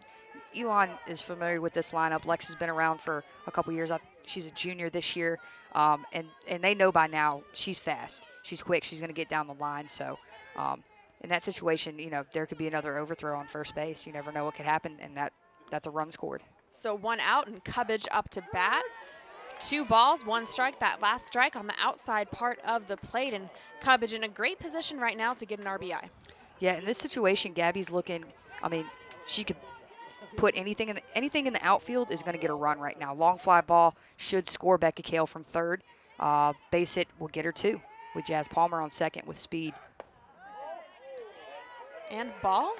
Elon is familiar with this lineup. Lex has been around for a couple years. She's a junior this year, and they know by now she's fast. She's quick. She's going to get down the line. So in that situation, you know, there could be another overthrow on first base. You never know what could happen, and that's a run scored. So 1 out and Cubbage up to bat. 2 balls, 1 strike. That last strike on the outside part of the plate, and Cubbage in a great position right now to get an RBI. Yeah, in this situation, Gabby's looking. I mean, she could put anything in the outfield is going to get a run right now. Long fly ball should score Becca Kale from third. Base hit will get her 2 with Jazz Palmer on second with speed. And ball,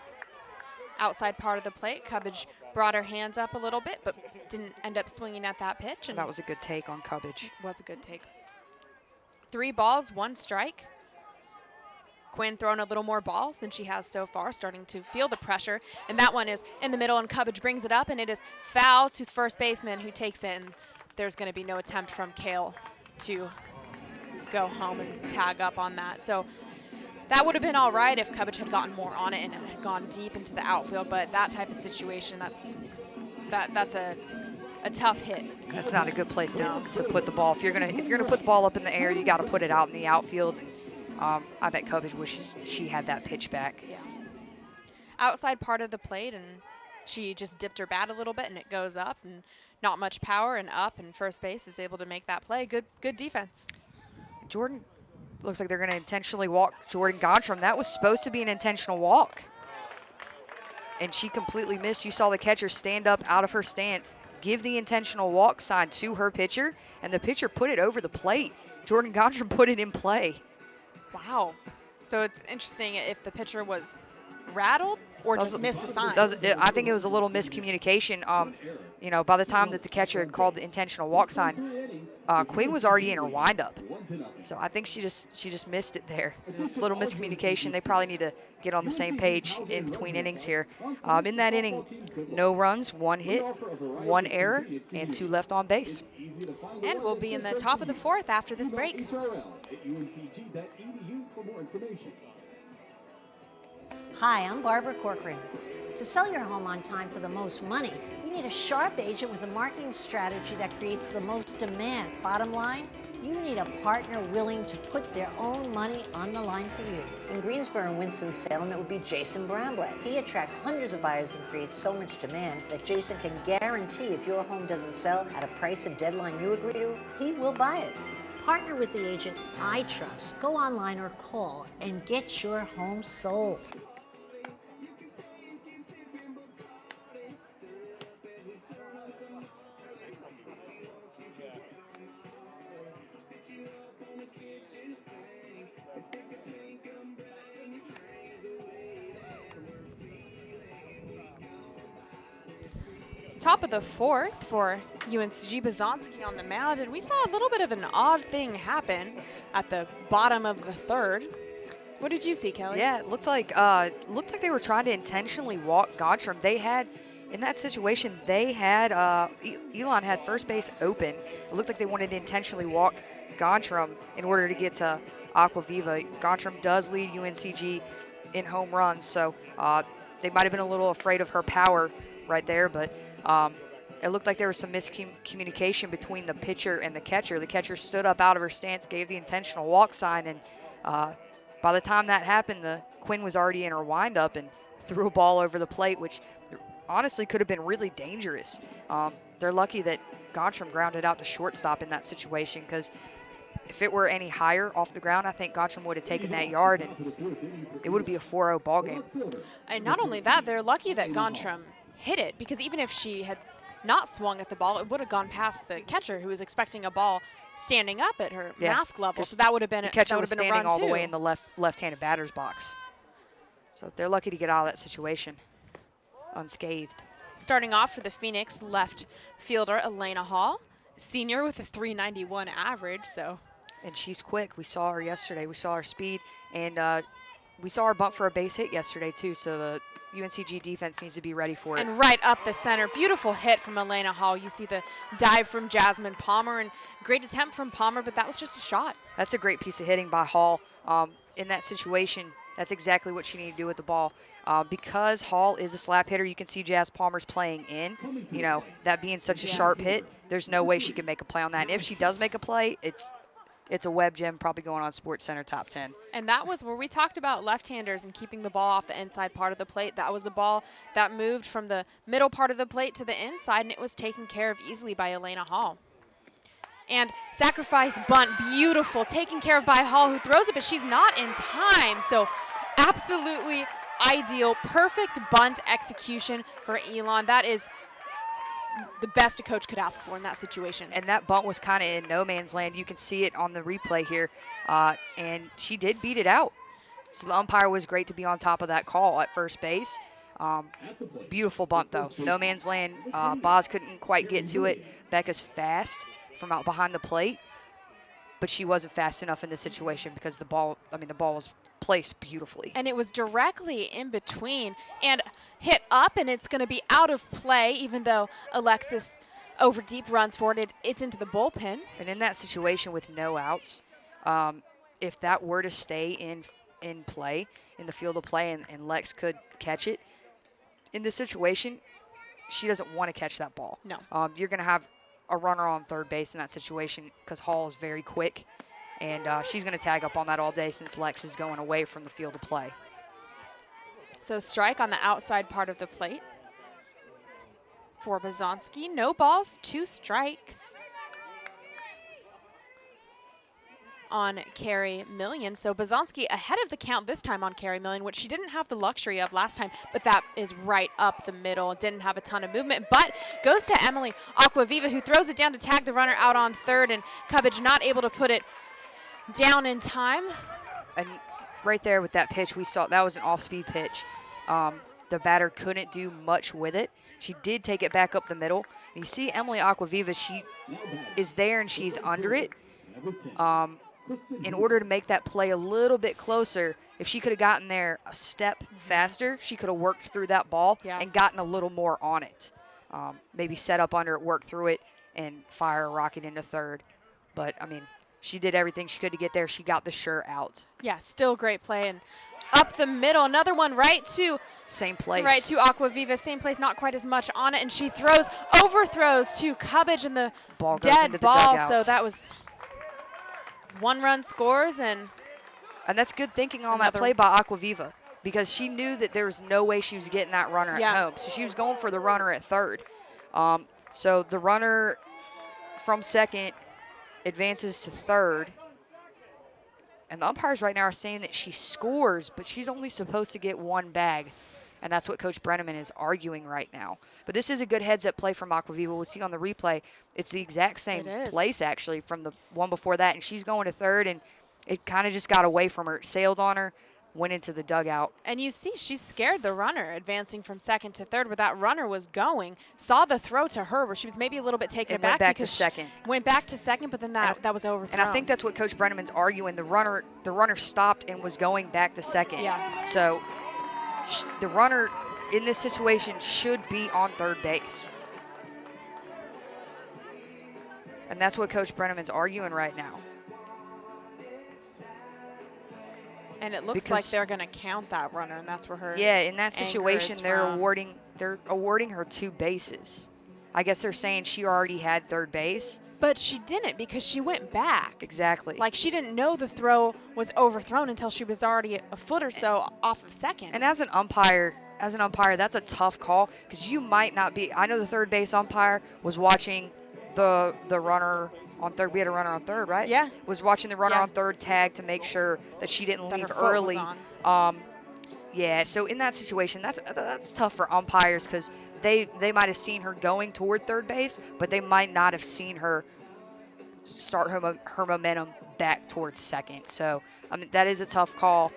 outside part of the plate. Cubbage brought her hands up a little bit, but didn't end up swinging at that pitch. And that was a good take on Cubbage. Was a good take. 3 balls, 1 strike. Quinn throwing a little more balls than she has so far, starting to feel the pressure. And that one is in the middle, and Cubbage brings it up, and it is foul to the first baseman who takes it. And there's going to be no attempt from Kale to go home and tag up on that. So that would have been all right if Cubbage had gotten more on it and it had gone deep into the outfield. But that type of situation, that's a tough hit. That's not a good place to put the ball. If you're gonna put the ball up in the air, you got to put it out in the outfield. I bet Cubbage wishes she had that pitch back. Yeah. Outside part of the plate, and she just dipped her bat a little bit, and it goes up, and not much power, and up, and first base is able to make that play. Good defense. Jordan, looks like they're going to intentionally walk Jordan Gontram. That was supposed to be an intentional walk, and she completely missed. You saw the catcher stand up out of her stance, give the intentional walk sign to her pitcher, and the pitcher put it over the plate. Jordan Gontram put it in play. Wow. So it's interesting if the pitcher was rattled or just missed a sign. I think it was a little miscommunication. You know, by the time that the catcher had called the intentional walk sign, Quinn was already in her windup. So I think she just missed it there. A little miscommunication. They probably need to get on the same page in between innings here. In that inning, no runs, 1 hit, 1 error, and 2 left on base. And we'll be in the top of the 4th after this break. Hi, I'm Barbara Corcoran. To sell your home on time for the most money, you need a sharp agent with a marketing strategy that creates the most demand. Bottom line, you need a partner willing to put their own money on the line for you. In Greensboro and Winston-Salem, it would be Jason Bramblett. He attracts hundreds of buyers and creates so much demand that Jason can guarantee if your home doesn't sell at a price and deadline you agree to, he will buy it. Partner with the agent I trust. Go online or call and get your home sold. Top of the 4th for UNCG. Bazonsky on the mound, and we saw a little bit of an odd thing happen at the bottom of the 3rd. What did you see, Kelly? Yeah, it looked like they were trying to intentionally walk Gontram. They had, in that situation, they had Elon had first base open. It looked like they wanted to intentionally walk Gontram in order to get to Aquaviva. Gontram does lead UNCG in home runs, so they might have been a little afraid of her power right there, but it looked like there was some miscommunication between the pitcher and the catcher. The catcher stood up out of her stance, gave the intentional walk sign, and by the time that happened, the Quinn was already in her windup and threw a ball over the plate, which honestly could have been really dangerous. They're lucky that Gontram grounded out to shortstop in that situation, because if it were any higher off the ground, I think Gontram would have taken that yard, and it would be a 4-0 ball game. And not only that, they're lucky that Gontram hit it, because even if she had not swung at the ball, it would have gone past the catcher, who was expecting a ball standing up at her mask level. So that would have been the catcher that would was have been a standing run all too. the way in the left-handed batter's box. So they're lucky to get out of that situation unscathed. Starting off for the Phoenix, left fielder Elena Hall, senior with a .391 average. And she's quick. We saw her yesterday. We saw her speed, and we saw her bump for a base hit yesterday too. So UNCG defense needs to be ready for it. And right up the center, beautiful hit from Elena Hall. You see the dive from Jasmine Palmer, and great attempt from Palmer, but that was just a shot. That's a great piece of hitting by Hall. In that situation, that's exactly what she needed to do with the ball. Because Hall is a slap hitter, you can see Jazz Palmer's playing in. You know, that being such a sharp hit, there's no way she can make a play on that. And if she does make a play, it's a web gem, probably going on Sports Center top 10. And that was where we talked about left-handers and keeping the ball off the inside part of the plate. That was a ball that moved from the middle part of the plate to the inside, and it was taken care of easily by Elena Hall. And sacrifice bunt, beautiful, taken care of by Hall, who throws it, but she's not in time. So absolutely ideal, perfect bunt execution for Elon. That is the best a coach could ask for in that situation. And that bunt was kind of in no man's land. You can see it on the replay here. And she did beat it out. So the umpire was great to be on top of that call at first base. Beautiful bunt, though. No man's land. Boz couldn't quite get to it. Becca's fast from out behind the plate, but she wasn't fast enough in this situation because the ball was placed beautifully. And it was directly in between and hit up, and it's going to be out of play, even though Alexis over deep runs for it. It's into the bullpen. And in that situation with no outs, if that were to stay in play, in the field of play, and Lex could catch it, in this situation, she doesn't want to catch that ball. No. You're going to have a runner on third base in that situation because Hall is very quick, and she's going to tag up on that all day since Lex is going away from the field of play. So strike on the outside part of the plate for Bazanski. No balls, 2 strikes on Carrie Million. So Bazanski ahead of the count this time on Carrie Million, which she didn't have the luxury of last time, but that is right up the middle. Didn't have a ton of movement, but goes to Emily Aquaviva, who throws it down to tag the runner out on third, and Cubbage not able to put it down in time. And right there with that pitch, we saw that was an off-speed pitch. The batter couldn't do much with it. She did take it back up the middle. And you see Emily Aquaviva, she is there and she's under it. In order to make that play a little bit closer, if she could have gotten there a step faster, she could have worked through that ball and gotten a little more on it. Maybe set up under it, work through it, and fire a rocket into third. But, I mean, she did everything she could to get there. She got the sure out. Yeah, still great play. And up the middle, another one right to same place. Right to Aquaviva, same place, not quite as much on it, and she overthrows to Cubbage, and the ball goes dead into ball. The dugout. So that was 1-run scores, and that's good thinking on that play by Aquaviva, because she knew that there was no way she was getting that runner at home. So she was going for the runner at third. So the runner from second advances to third. And the umpires right now are saying that she scores, but she's only supposed to get 1 bag. And that's what Coach Brenneman is arguing right now. But this is a good heads-up play from Aquaviva. We'll see on the replay. It's the exact same place, actually, from the one before that. And she's going to third, and it kind of just got away from her. It sailed on her, went into the dugout. And you see, she scared the runner advancing from second to third where that runner was going. Saw the throw to her where she was maybe a little bit taken aback. Went back to second. Went back to second, but then that was overthrown. And I think that's what Coach Brenneman's arguing. The runner stopped and was going back to second. Yeah. So the runner in this situation should be on third base. And that's what Coach Brenneman's arguing right now. And it looks like they're going to count that runner, and that's where her in that situation, they're awarding her 2 bases. I guess they're saying she already had third base. But she didn't, because she went back. Exactly. Like, she didn't know the throw was overthrown until she was already a foot or so off of second. And as an umpire, that's a tough call, because you might not be. I know the third base umpire was watching the runner on third. We had a runner on third, right? Yeah. Was watching the runner on third tag to make sure that she didn't leave her foot early. was on. Yeah, so in that situation, that's tough for umpires, because they might have seen her going toward third base, but they might not have seen her start her momentum back towards second. So, I mean, that is a tough call.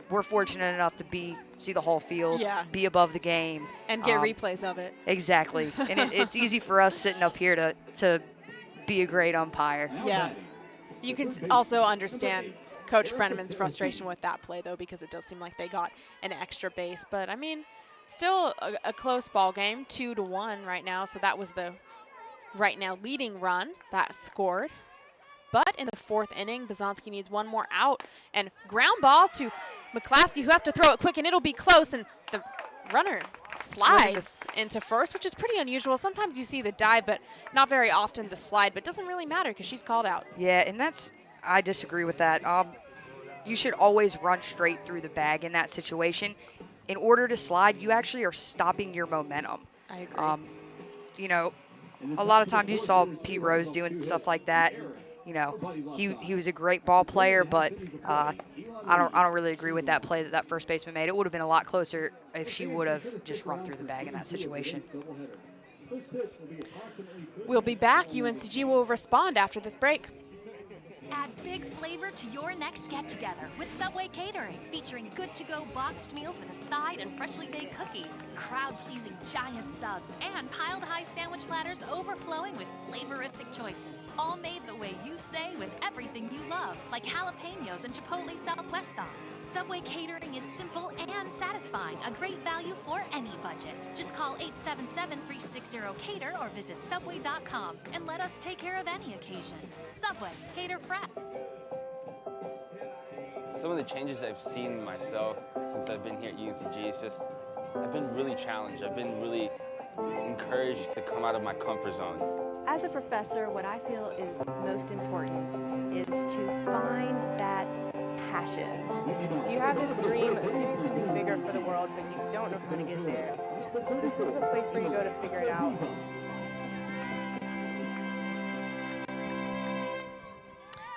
We're fortunate enough to see the whole field, be above the game. And get replays of it. Exactly. And it's easy for us sitting up here to be a great umpire. Yeah. You can also understand Coach Brenneman's frustration with that play, though, because it does seem like they got an extra base. But, I mean, Still a close ball game, 2-1 right now. So that was the right now leading run that scored. But in the fourth inning, Bazanski needs one more out. And ground ball to McClaskey, who has to throw it quick, and it'll be close. And the runner slides into first, which is pretty unusual. Sometimes you see the dive, but not very often the slide. But it doesn't really matter because she's called out. Yeah, and I disagree with that. You should always run straight through the bag in that situation. In order to slide, you actually are stopping your momentum. I agree. You know, a lot of times you saw Pete Rose doing stuff like that. You know, he was a great ball player, but I don't really agree with that play that first baseman made. It would have been a lot closer if she would have just run through the bag in that situation. We'll be back. UNCG will respond after this break. Add big flavor to your next get-together with Subway Catering, featuring good-to-go boxed meals with a side and freshly baked cookie, crowd-pleasing giant subs, and piled-high sandwich platters overflowing with flavorific choices, all made the way you say with everything you love, like jalapenos and Chipotle Southwest sauce. Subway Catering is simple and satisfying, a great value for any budget. Just call 877-360-CATER or visit subway.com and let us take care of any occasion. Subway, cater fresh. Some of the changes I've seen myself since I've been here at UNCG is just, I've been really challenged. I've been really encouraged to come out of my comfort zone. As a professor, what I feel is most important is to find that passion. Do you have this dream of doing something bigger for the world, but you don't know how to get there? This is the place where you go to figure it out.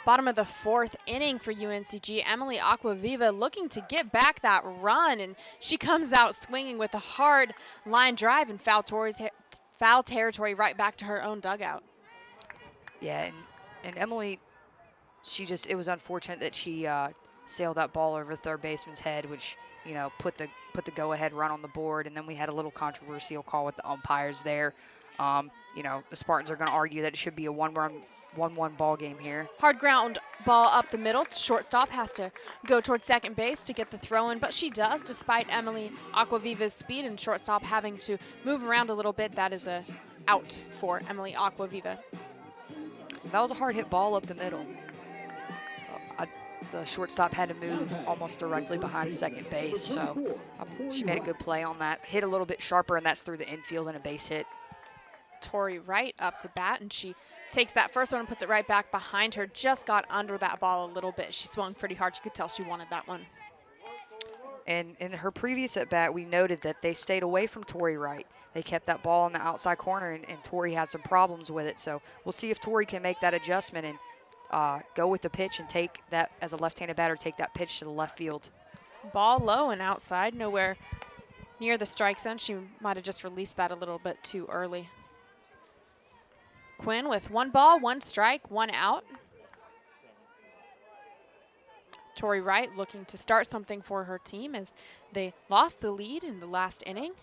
Bottom of the fourth inning for UNCG. Emily Aquaviva looking to get back that run, and she comes out swinging with a hard line drive and foul territory right back to her own dugout. Yeah, and Emily, it was unfortunate that she sailed that ball over third baseman's head, which, you know, put the go-ahead run on the board, and then we had a little controversial call with the umpires there. You know, the Spartans are going to argue that it should be a 1-1 ball game here. Hard ground ball up the middle. Shortstop has to go towards second base to get the throw in, but she does, despite Emily Aquaviva's speed, and shortstop having to move around a little bit. That is a out for Emily Aquaviva. That was a hard hit ball up the middle. The shortstop had to move almost directly behind second base, so she made a good play on that. Hit a little bit sharper, and that's through the infield and a base hit. Tori Wright up to bat, and she takes that first one and puts it right back behind her. Just got under that ball a little bit. She swung pretty hard. You could tell she wanted that one. And in her previous at-bat, we noted that they stayed away from Tori Wright. They kept that ball in the outside corner, and Tori had some problems with it. So we'll see if Tori can make that adjustment and go with the pitch and take that, as a left-handed batter, take that pitch to the left field. Ball low and outside, nowhere near the strike zone. She might have just released that a little bit too early. Quinn with 1 ball, 1 strike, 1 out. Tori Wright looking to start something for her team as they lost the lead in the last inning.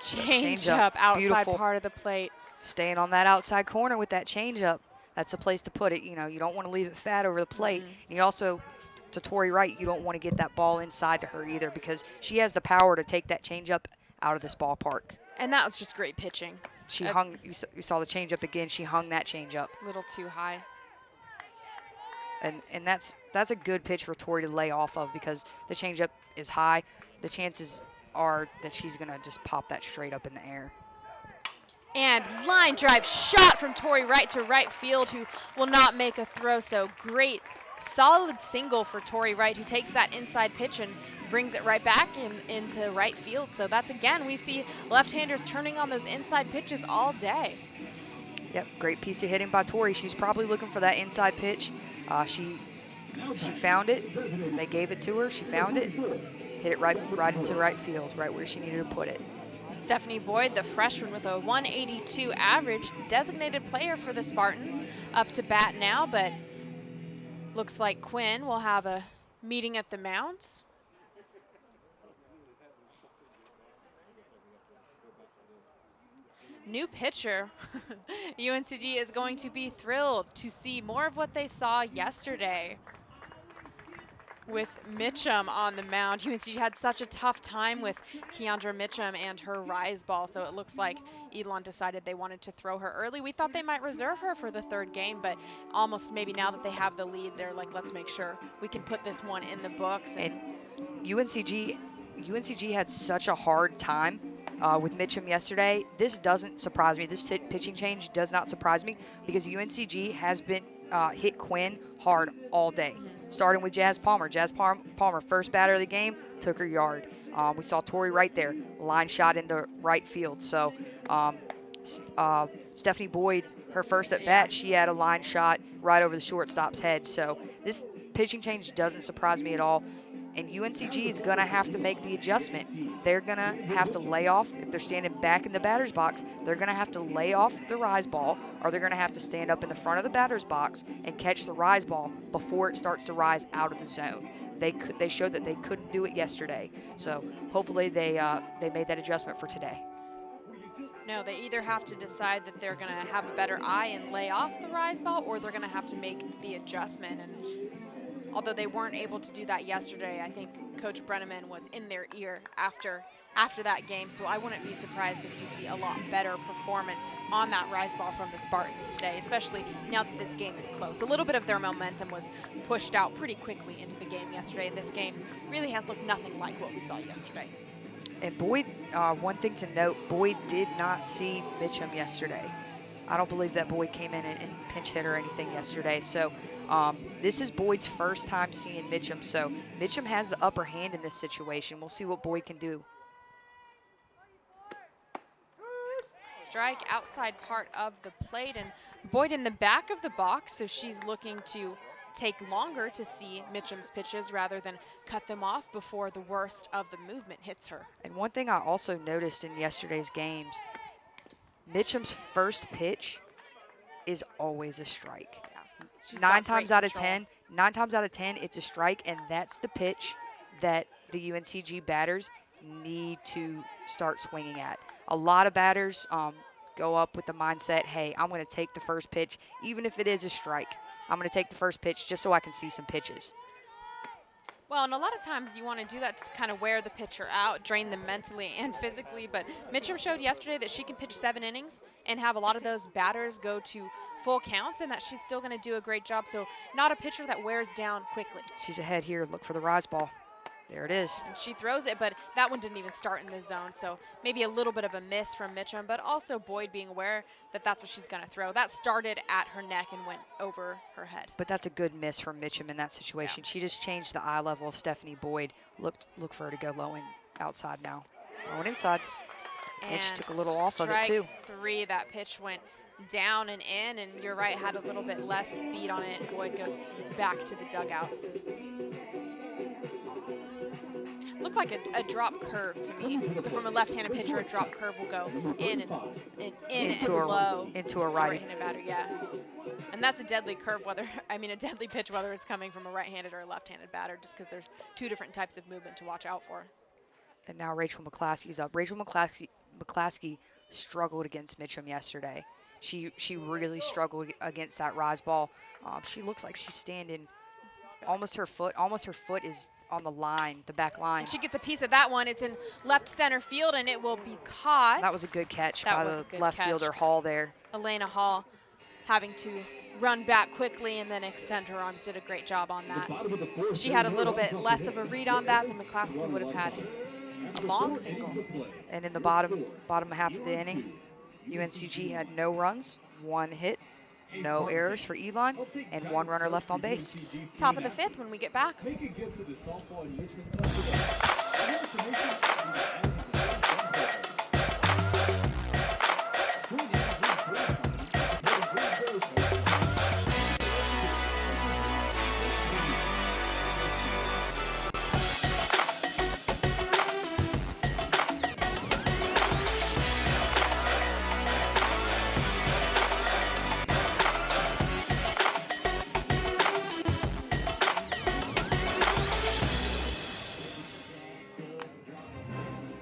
Change up outside Beautiful. Part of the plate. Staying on that outside corner with that changeup. That's a place to put it. You know, you don't want to leave it fat over the plate. And you also, to Tori Wright, you don't want to get that ball inside to her either, because she has the power to take that changeup out of this ballpark. And that was just great pitching. She hung, you saw the changeup again, she hung that changeup. A little too high. And that's a good pitch for Tori to lay off of, because the changeup is high. The chances are that she's going to just pop that straight up in the air. And line drive shot from Tori Wright to right field, who will not make a throw. So great, solid single for Tori Wright, who takes that inside pitch and brings it right back into right field. So that's, again, we see left-handers turning on those inside pitches all day. Yep, great piece of hitting by Tori. She's probably looking for that inside pitch. She found it. They gave it to her. She found it. Hit it right into right field, right where she needed to put it. Stephanie Boyd, the freshman with a 182 average, designated player for the Spartans, up to bat now, but looks like Quinn will have a meeting at the mound. New pitcher. UNCG is going to be thrilled to see more of what they saw yesterday. with Mitchum on the mound. UNCG had such a tough time with Keandra Mitchum and her rise ball, so it looks like Elon decided they wanted to throw her early. We thought they might reserve her for the third game, but almost maybe now that they have the lead, they're like, let's make sure we can put this one in the books. And UNCG had such a hard time with Mitchum yesterday. This doesn't surprise me. This pitching change does not surprise me because UNCG has been hit Quinn hard all day, starting with Jazz Palmer. Jazz Palmer, first batter of the game, took her yard. We saw Tori right there, line shot into right field. So Stephanie Boyd, her first at bat, she had a line shot right over the shortstop's head. So this pitching change doesn't surprise me at all. And UNCG is going to have to make the adjustment. They're going to have to lay off, if they're standing back in the batter's box, they're going to have to lay off the rise ball, or they're going to have to stand up in the front of the batter's box and catch the rise ball before it starts to rise out of the zone. They showed that they couldn't do it yesterday. So hopefully they made that adjustment for today. No, they either have to decide that they're going to have a better eye and lay off the rise ball, or they're going to have to make the adjustment. And although they weren't able to do that yesterday, I think Coach Brenneman was in their ear after that game. So I wouldn't be surprised if you see a lot better performance on that rise ball from the Spartans today, especially now that this game is close. A little bit of their momentum was pushed out pretty quickly into the game yesterday, and this game really has looked nothing like what we saw yesterday. And Boyd, one thing to note, Boyd did not see Mitchum yesterday. I don't believe that Boyd came in and pinch hit or anything yesterday. So this is Boyd's first time seeing Mitchum. So Mitchum has the upper hand in this situation. We'll see what Boyd can do. Strike outside part of the plate, and Boyd in the back of the box, so she's looking to take longer to see Mitchum's pitches rather than cut them off before the worst of the movement hits her. And one thing I also noticed in yesterday's games, Mitchum's first pitch is always a strike. Yeah. Nine times out of 10, it's a strike, and that's the pitch that the UNCG batters need to start swinging at. A lot of batters go up with the mindset, hey, I'm going to take the first pitch, even if it is a strike. I'm going to take the first pitch just so I can see some pitches. Well, and a lot of times you want to do that to kind of wear the pitcher out, drain them mentally and physically. But Mitchum showed yesterday that she can pitch 7 innings and have a lot of those batters go to full counts, and that she's still going to do a great job. So not a pitcher that wears down quickly. She's ahead here. Look for the rise ball. There it is. And she throws it, but that one didn't even start in the zone. So maybe a little bit of a miss from Mitchum, but also Boyd being aware that that's what she's going to throw. That started at her neck and went over her head. But that's a good miss from Mitchum in that situation. Yeah. She just changed the eye level of Stephanie Boyd. Look for her to go low and outside now. Going inside. And she took a little off of it too. Strike 3, that pitch went down and in, and you're right, had a little bit less speed on it. Boyd goes back to the dugout. Looked like a drop curve to me. So from a left-handed pitcher, a drop curve will go in and low into a righty. Right-handed batter, yeah. And that's a deadly curve, a deadly pitch, whether it's coming from a right-handed or a left-handed batter, just because there's 2 different types of movement to watch out for. And now Rachel McClaskey's up. Rachel McClaskey struggled against Mitchum yesterday. She really struggled against that rise ball. She looks like she's standing almost her foot is on the line, the back line. And she gets a piece of that one. It's in left center field, and it will be caught. That was a good catch by the left fielder Hall there. Elena Hall having to run back quickly and then extend her arms, did a great job on that. If she had a little bit less of a read on that, then McClaskey would have had a long single. And in the bottom half of the inning, UNCG had no runs, 1 hit, no errors for Elon, and 1 runner left on base. Top of the 5th when we get back.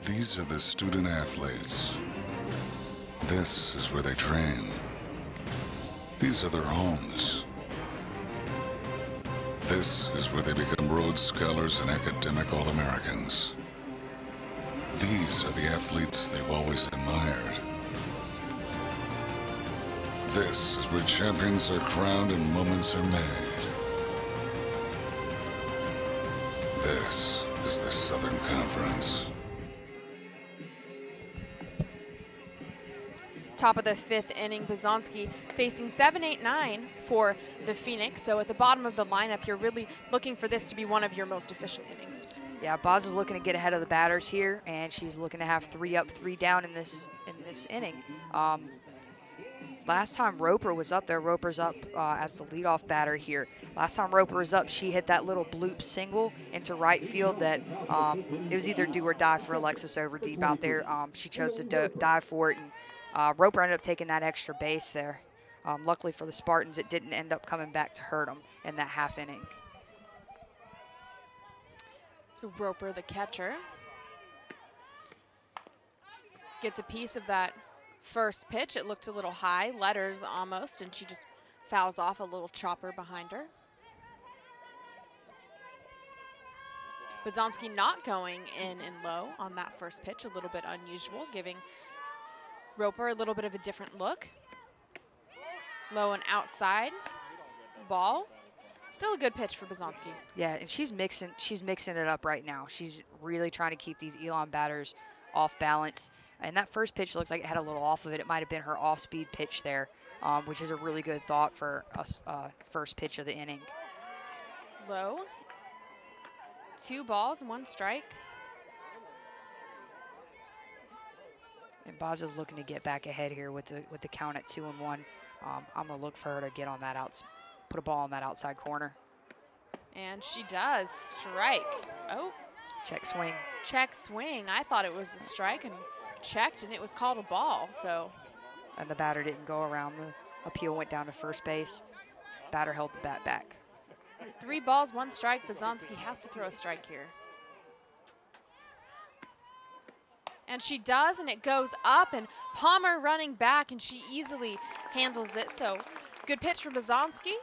These are the student athletes. This is where they train. These are their homes. This This is where they become Rhodes Scholars and academic All-Americans. These are the athletes they've always admired. This is where champions are crowned and moments are made. This is the Southern Conference. Top of the 5th inning, Bazanski facing 7-8-9 for the Phoenix. So at the bottom of the lineup, you're really looking for this to be one of your most efficient innings. Yeah, Boz is looking to get ahead of the batters here, and she's looking to have 3 up, 3 down in this inning. Last time Roper was up there, Roper's up as the leadoff batter here. Last time Roper was up, she hit that little bloop single into right field that it was either do or die for Alexis Overdeep out there. She chose to dive for it, and Roper ended up taking that extra base there. Luckily for the Spartans, it didn't end up coming back to hurt them in that half inning. So Roper, the catcher, gets a piece of that first pitch. It looked a little high, letters almost, and she just fouls off a little chopper behind her. Bazanski not going in and low on that first pitch, a little bit unusual, giving Roper a little bit of a different look. Low and outside, ball. Still a good pitch for Bazanski. Yeah, and she's mixing it up right now. She's really trying to keep these Elon batters off balance. And that first pitch looks like it had a little off of it. It might have been her off-speed pitch there, which is a really good thought for a first pitch of the inning. Low. 2 balls, 1 strike. And Boz is looking to get back ahead here with the count at 2-1. I'm gonna look for her to get on that put a ball on that outside corner. And she does. Strike. Oh. Check swing. Check swing. I thought it was a strike and checked, and it was called a ball. So. And the batter didn't go around. The appeal went down to first base. Batter held the bat back. 3 balls, 1 strike. Bazanski has to throw a strike here. And she does, and it goes up, and Palmer running back, and she easily handles it. So good pitch from Bazanski,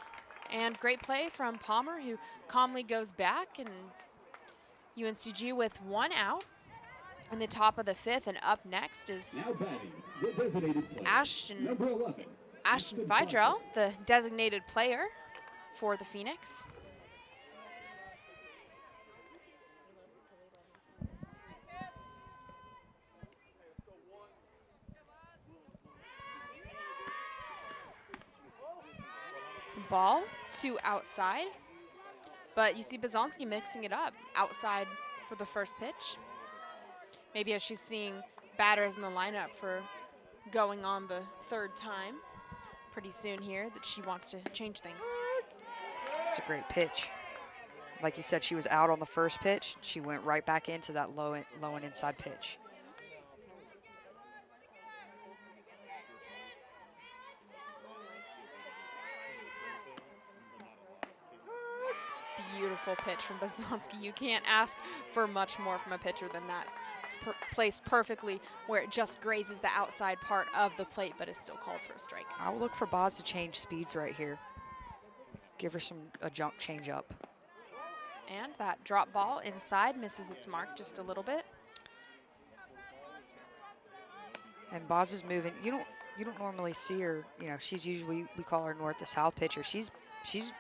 and great play from Palmer, who calmly goes back, and UNCG with 1 out in the top of the 5th, and up next is Ashton Fidrell, the designated player for the Phoenix. Ball to outside, but you see Bazanski mixing it up outside for the first pitch. Maybe as she's seeing batters in the lineup for going on the 3rd time pretty soon here, that she wants to change things. It's a great pitch. Like you said, she was out on the first pitch. She went right back into that low and inside pitch. Beautiful pitch from Bazanski. You can't ask for much more from a pitcher than that. Placed perfectly where it just grazes the outside part of the plate, but is still called for a strike. I'll look for Boz to change speeds right here. Give her a junk change up. And that drop ball inside misses its mark just a little bit. And Boz is moving. You don't normally see her. You know, she's usually, we call her north to south pitcher. She's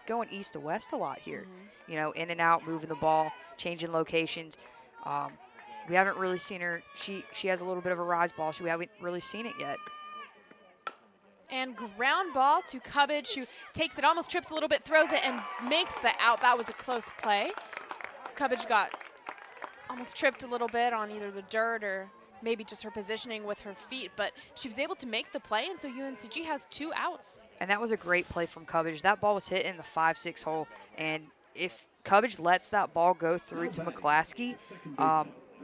going east to west a lot here. You know, in and out, moving the ball, changing locations. We haven't really seen her. She has a little bit of a rise ball. We haven't really seen it yet. And ground ball to Cubbage, who takes it, almost trips a little bit, throws it, and makes the out. That was a close play. Cubbage got almost tripped a little bit on either the dirt or maybe just her positioning with her feet, but she was able to make the play, and so UNCG has 2 outs. And that was a great play from Cubbage. That ball was hit in the 5-6 hole, and if Cubbage lets that ball go through to McClaskey,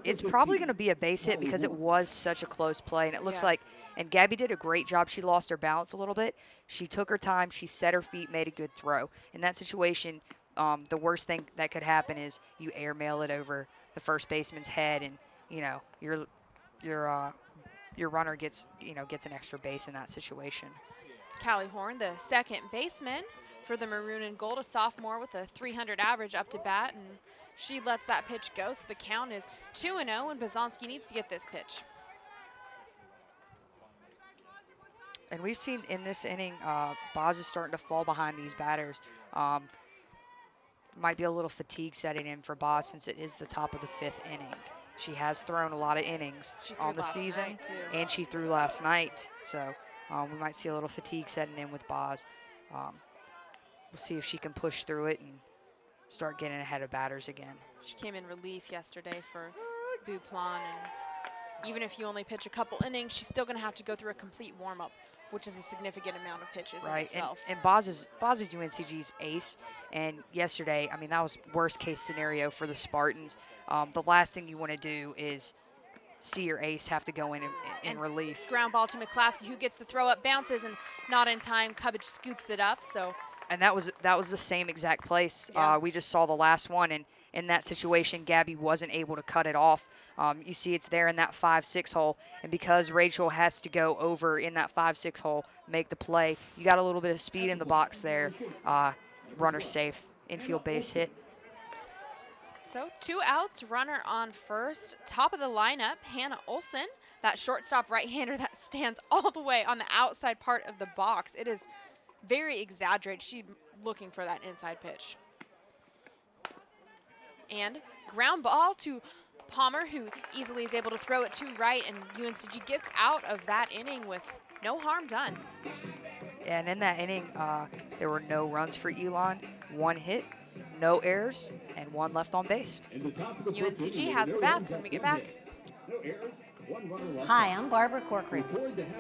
it's probably going to be a base hit because it was such a close play, and it looks like, and Gabby did a great job. She lost her balance a little bit. She took her time. She set her feet, made a good throw. In that situation, the worst thing that could happen is you airmail it over the first baseman's head, and, you know, your runner gets an extra base in that situation. Callie Horn, the second baseman for the maroon and gold, a sophomore with a 300 average up to bat, and she lets that pitch go, so the count is 2-0, and Bazanski needs to get this pitch. And we've seen in this inning, Boz is starting to fall behind these batters. Might be a little fatigue setting in for Boz since it is the top of the 5th inning. She has thrown a lot of innings on the season, and she threw last night. So we might see a little fatigue setting in with Boz. We'll see if she can push through it and start getting ahead of batters again. She came in relief yesterday for Buplan, and even if you only pitch a couple innings, she's still going to have to go through a complete warm-up, which is a significant amount of pitches in itself. And Boz is UNCG's ace, and yesterday, I mean, that was worst-case scenario for the Spartans. The last thing you want to do is see your ace have to go in relief. Ground ball to McClaskey, who gets the throw-up, bounces, and not in time. Cubbage scoops it up, so... And that was the same exact place. Yeah. We just saw the last one, and in that situation, Gabby wasn't able to cut it off. You see it's there in that 5-6 hole, and because Rachel has to go over in that 5-6 hole, make the play, you got a little bit of speed in the box there. Runner safe, infield base hit. So 2 outs, runner on first. Top of the lineup, Hannah Olson, that shortstop right-hander that stands all the way on the outside part of the box. It is very exaggerated. She's looking for that inside pitch. And ground ball to Palmer, who easily is able to throw it to right, and UNCG gets out of that inning with no harm done. And in that inning, there were no runs for Elon, 1 hit, no errors, and 1 left on base. UNCG has the bats when we get back. Hi, I'm Barbara Corcoran.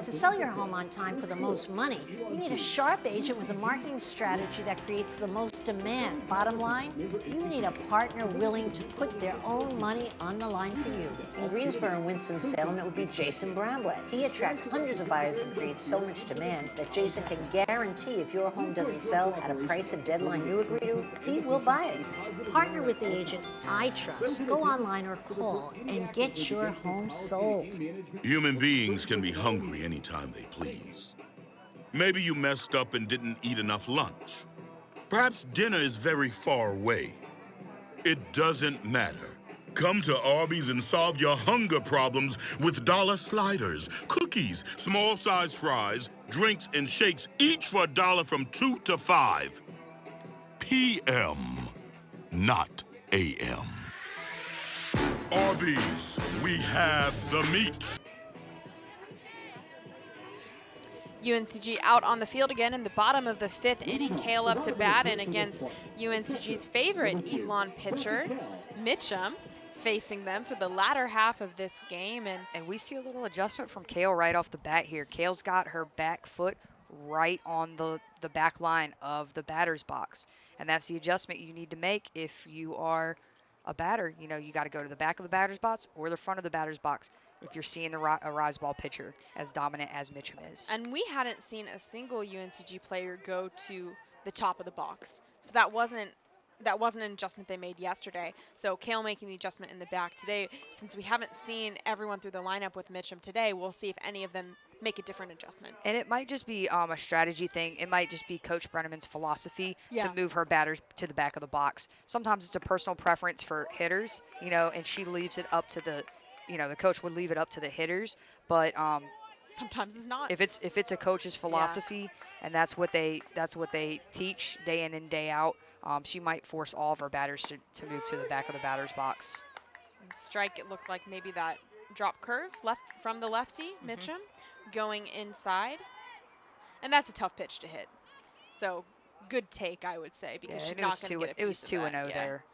To sell your home on time for the most money, you need a sharp agent with a marketing strategy that creates the most demand. Bottom line, you need a partner willing to put their own money on the line for you. In Greensboro and Winston-Salem, it would be Jason Bramblett. He attracts hundreds of buyers and creates so much demand that Jason can guarantee if your home doesn't sell at a price and deadline you agree to, he will buy it. Partner with the agent I trust. Go online or call and get your home sold. Human beings can be hungry anytime they please. Maybe you messed up and didn't eat enough lunch. Perhaps dinner is very far away. It doesn't matter. Come to Arby's and solve your hunger problems with dollar sliders, cookies, small-sized fries, drinks, and shakes, each for $1 from 2 to 5 p.m., not a.m. Arby's, we have the meat. UNCG out on the field again in the bottom of the 5th inning. Kale up to bat, and against UNCG's favorite Elon pitcher, Mitchum, facing them for the latter half of this game. And we see a little adjustment from Kale right off the bat here. Kale's got her back foot right on the back line of the batter's box. And that's the adjustment you need to make if you are a batter. You know, you got to go to the back of the batter's box or the front of the batter's box if you're seeing a rise ball pitcher as dominant as Mitchum is. And we hadn't seen a single UNCG player go to the top of the box. So that wasn't an adjustment they made yesterday. So Kale making the adjustment in the back today. Since we haven't seen everyone through the lineup with Mitchum today, we'll see if any of them make a different adjustment. And it might just be a strategy thing. It might just be Coach Brenneman's philosophy to move her batters to the back of the box. Sometimes it's a personal preference for hitters, you know, and she leaves it up to the coach would leave it up to the hitters. But sometimes it's not. If it's a coach's philosophy and that's what they teach day in and day out, she might force all of her batters to move to the back of the batter's box. And strike, it looked like maybe that drop curve left from the lefty, Mitchum, going inside. And that's a tough pitch to hit. So good take, I would say, because she's not going to get a piece It was 2-0 there.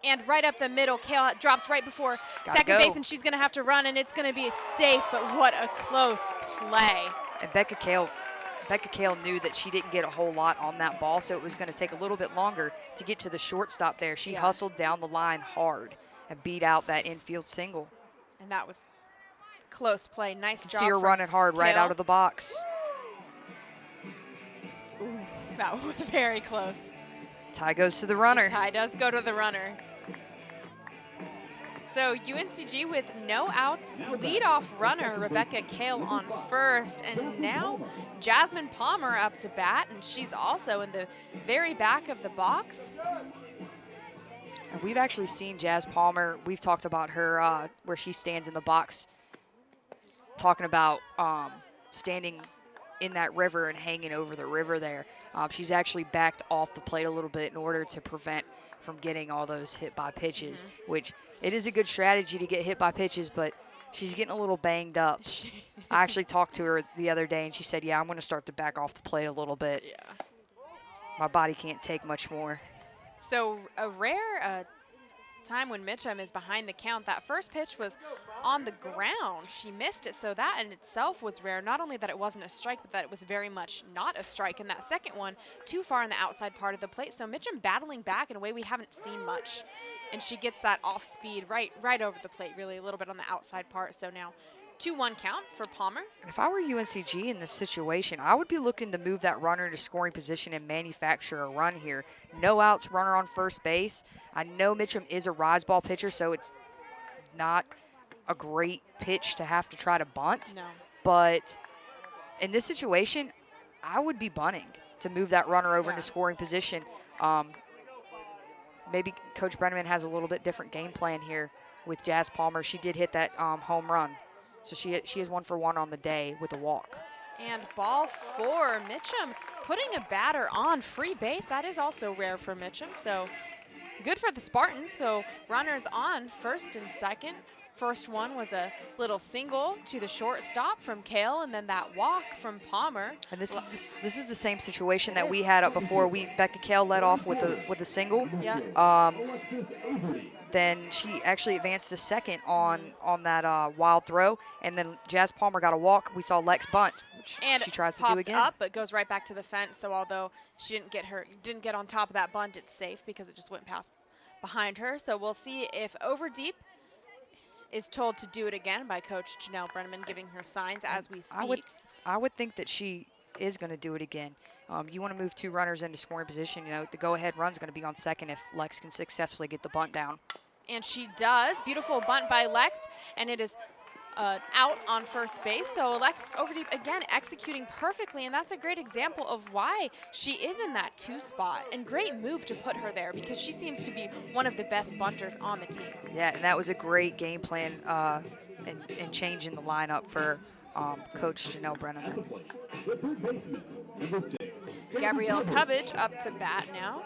And right up the middle, Kale drops right before second base, and she's going to have to run, and it's going to be safe, but what a close play. And Becca Kale knew that she didn't get a whole lot on that ball, so it was going to take a little bit longer to get to the shortstop there. She hustled down the line hard and beat out that infield single. And that was close play. Nice job. See her running hard Kale. right out of the box. Ooh, that was very close. Tie goes to the runner. Tie does go to the runner. So UNCG with no outs, leadoff runner Rebecca Kale on first, and now Jasmine Palmer up to bat, and she's also in the very back of the box. And we've actually seen Jazz Palmer. We've talked about her where she stands in the box, talking about standing in that river and hanging over the river there. She's actually backed off the plate a little bit in order to prevent from getting all those hit by pitches, which it is a good strategy to get hit by pitches, but she's getting a little banged up. I actually talked to her the other day, and she said, yeah, I'm going to start to back off the plate a little bit. Yeah. My body can't take much more. So a rare time when Mitchum is behind the count. That first pitch was on the ground. She missed it, so that in itself was rare. Not only that it wasn't a strike, but that it was very much not a strike. And that second one, too far in the outside part of the plate. So Mitchum battling back in a way we haven't seen much. And she gets that off speed right over the plate, really a little bit on the outside part. So now 2-1 count for Palmer. If I were UNCG in this situation, I would be looking to move that runner into scoring position and manufacture a run here. No outs, runner on first base. I know Mitchum is a rise ball pitcher, so it's not a great pitch to have to try to bunt. No. But in this situation, I would be bunting to move that runner over into scoring position. Maybe Coach Brenneman has a little bit different game plan here with Jazz Palmer. She did hit that home run. So she is 1 for 1 on the day with a walk. And ball 4, Mitchum putting a batter on free base. That is also rare for Mitchum, so good for the Spartans. So runners on first and second. First one was a little single to the shortstop from Kale, and then that walk from Palmer. And this is the same situation that we had up before. Becca Kale led off with a single. Yeah. Then she actually advanced to second on that wild throw, and then Jazz Palmer got a walk. We saw Lex bunt, which And she tries to popped do again. up, but goes right back to the fence. So although she didn't get on top of that bunt, it's safe because it just went past behind her. So we'll see if over deep is told to do it again by Coach Janelle Brenneman, giving her signs as we speak. I would think that she is going to do it again. You want to move 2 runners into scoring position. You know, the go-ahead run's going to be on second if Lex can successfully get the bunt down. And she does. Beautiful bunt by Lex, and it is out on first base. So Lex Overdeep, again, executing perfectly, and that's a great example of why she is in that 2 spot. And great move to put her there because she seems to be one of the best bunters on the team. Yeah, and that was a great game plan and change in the lineup for Coach Janelle Brenneman. Gabrielle Cubbage up to bat now.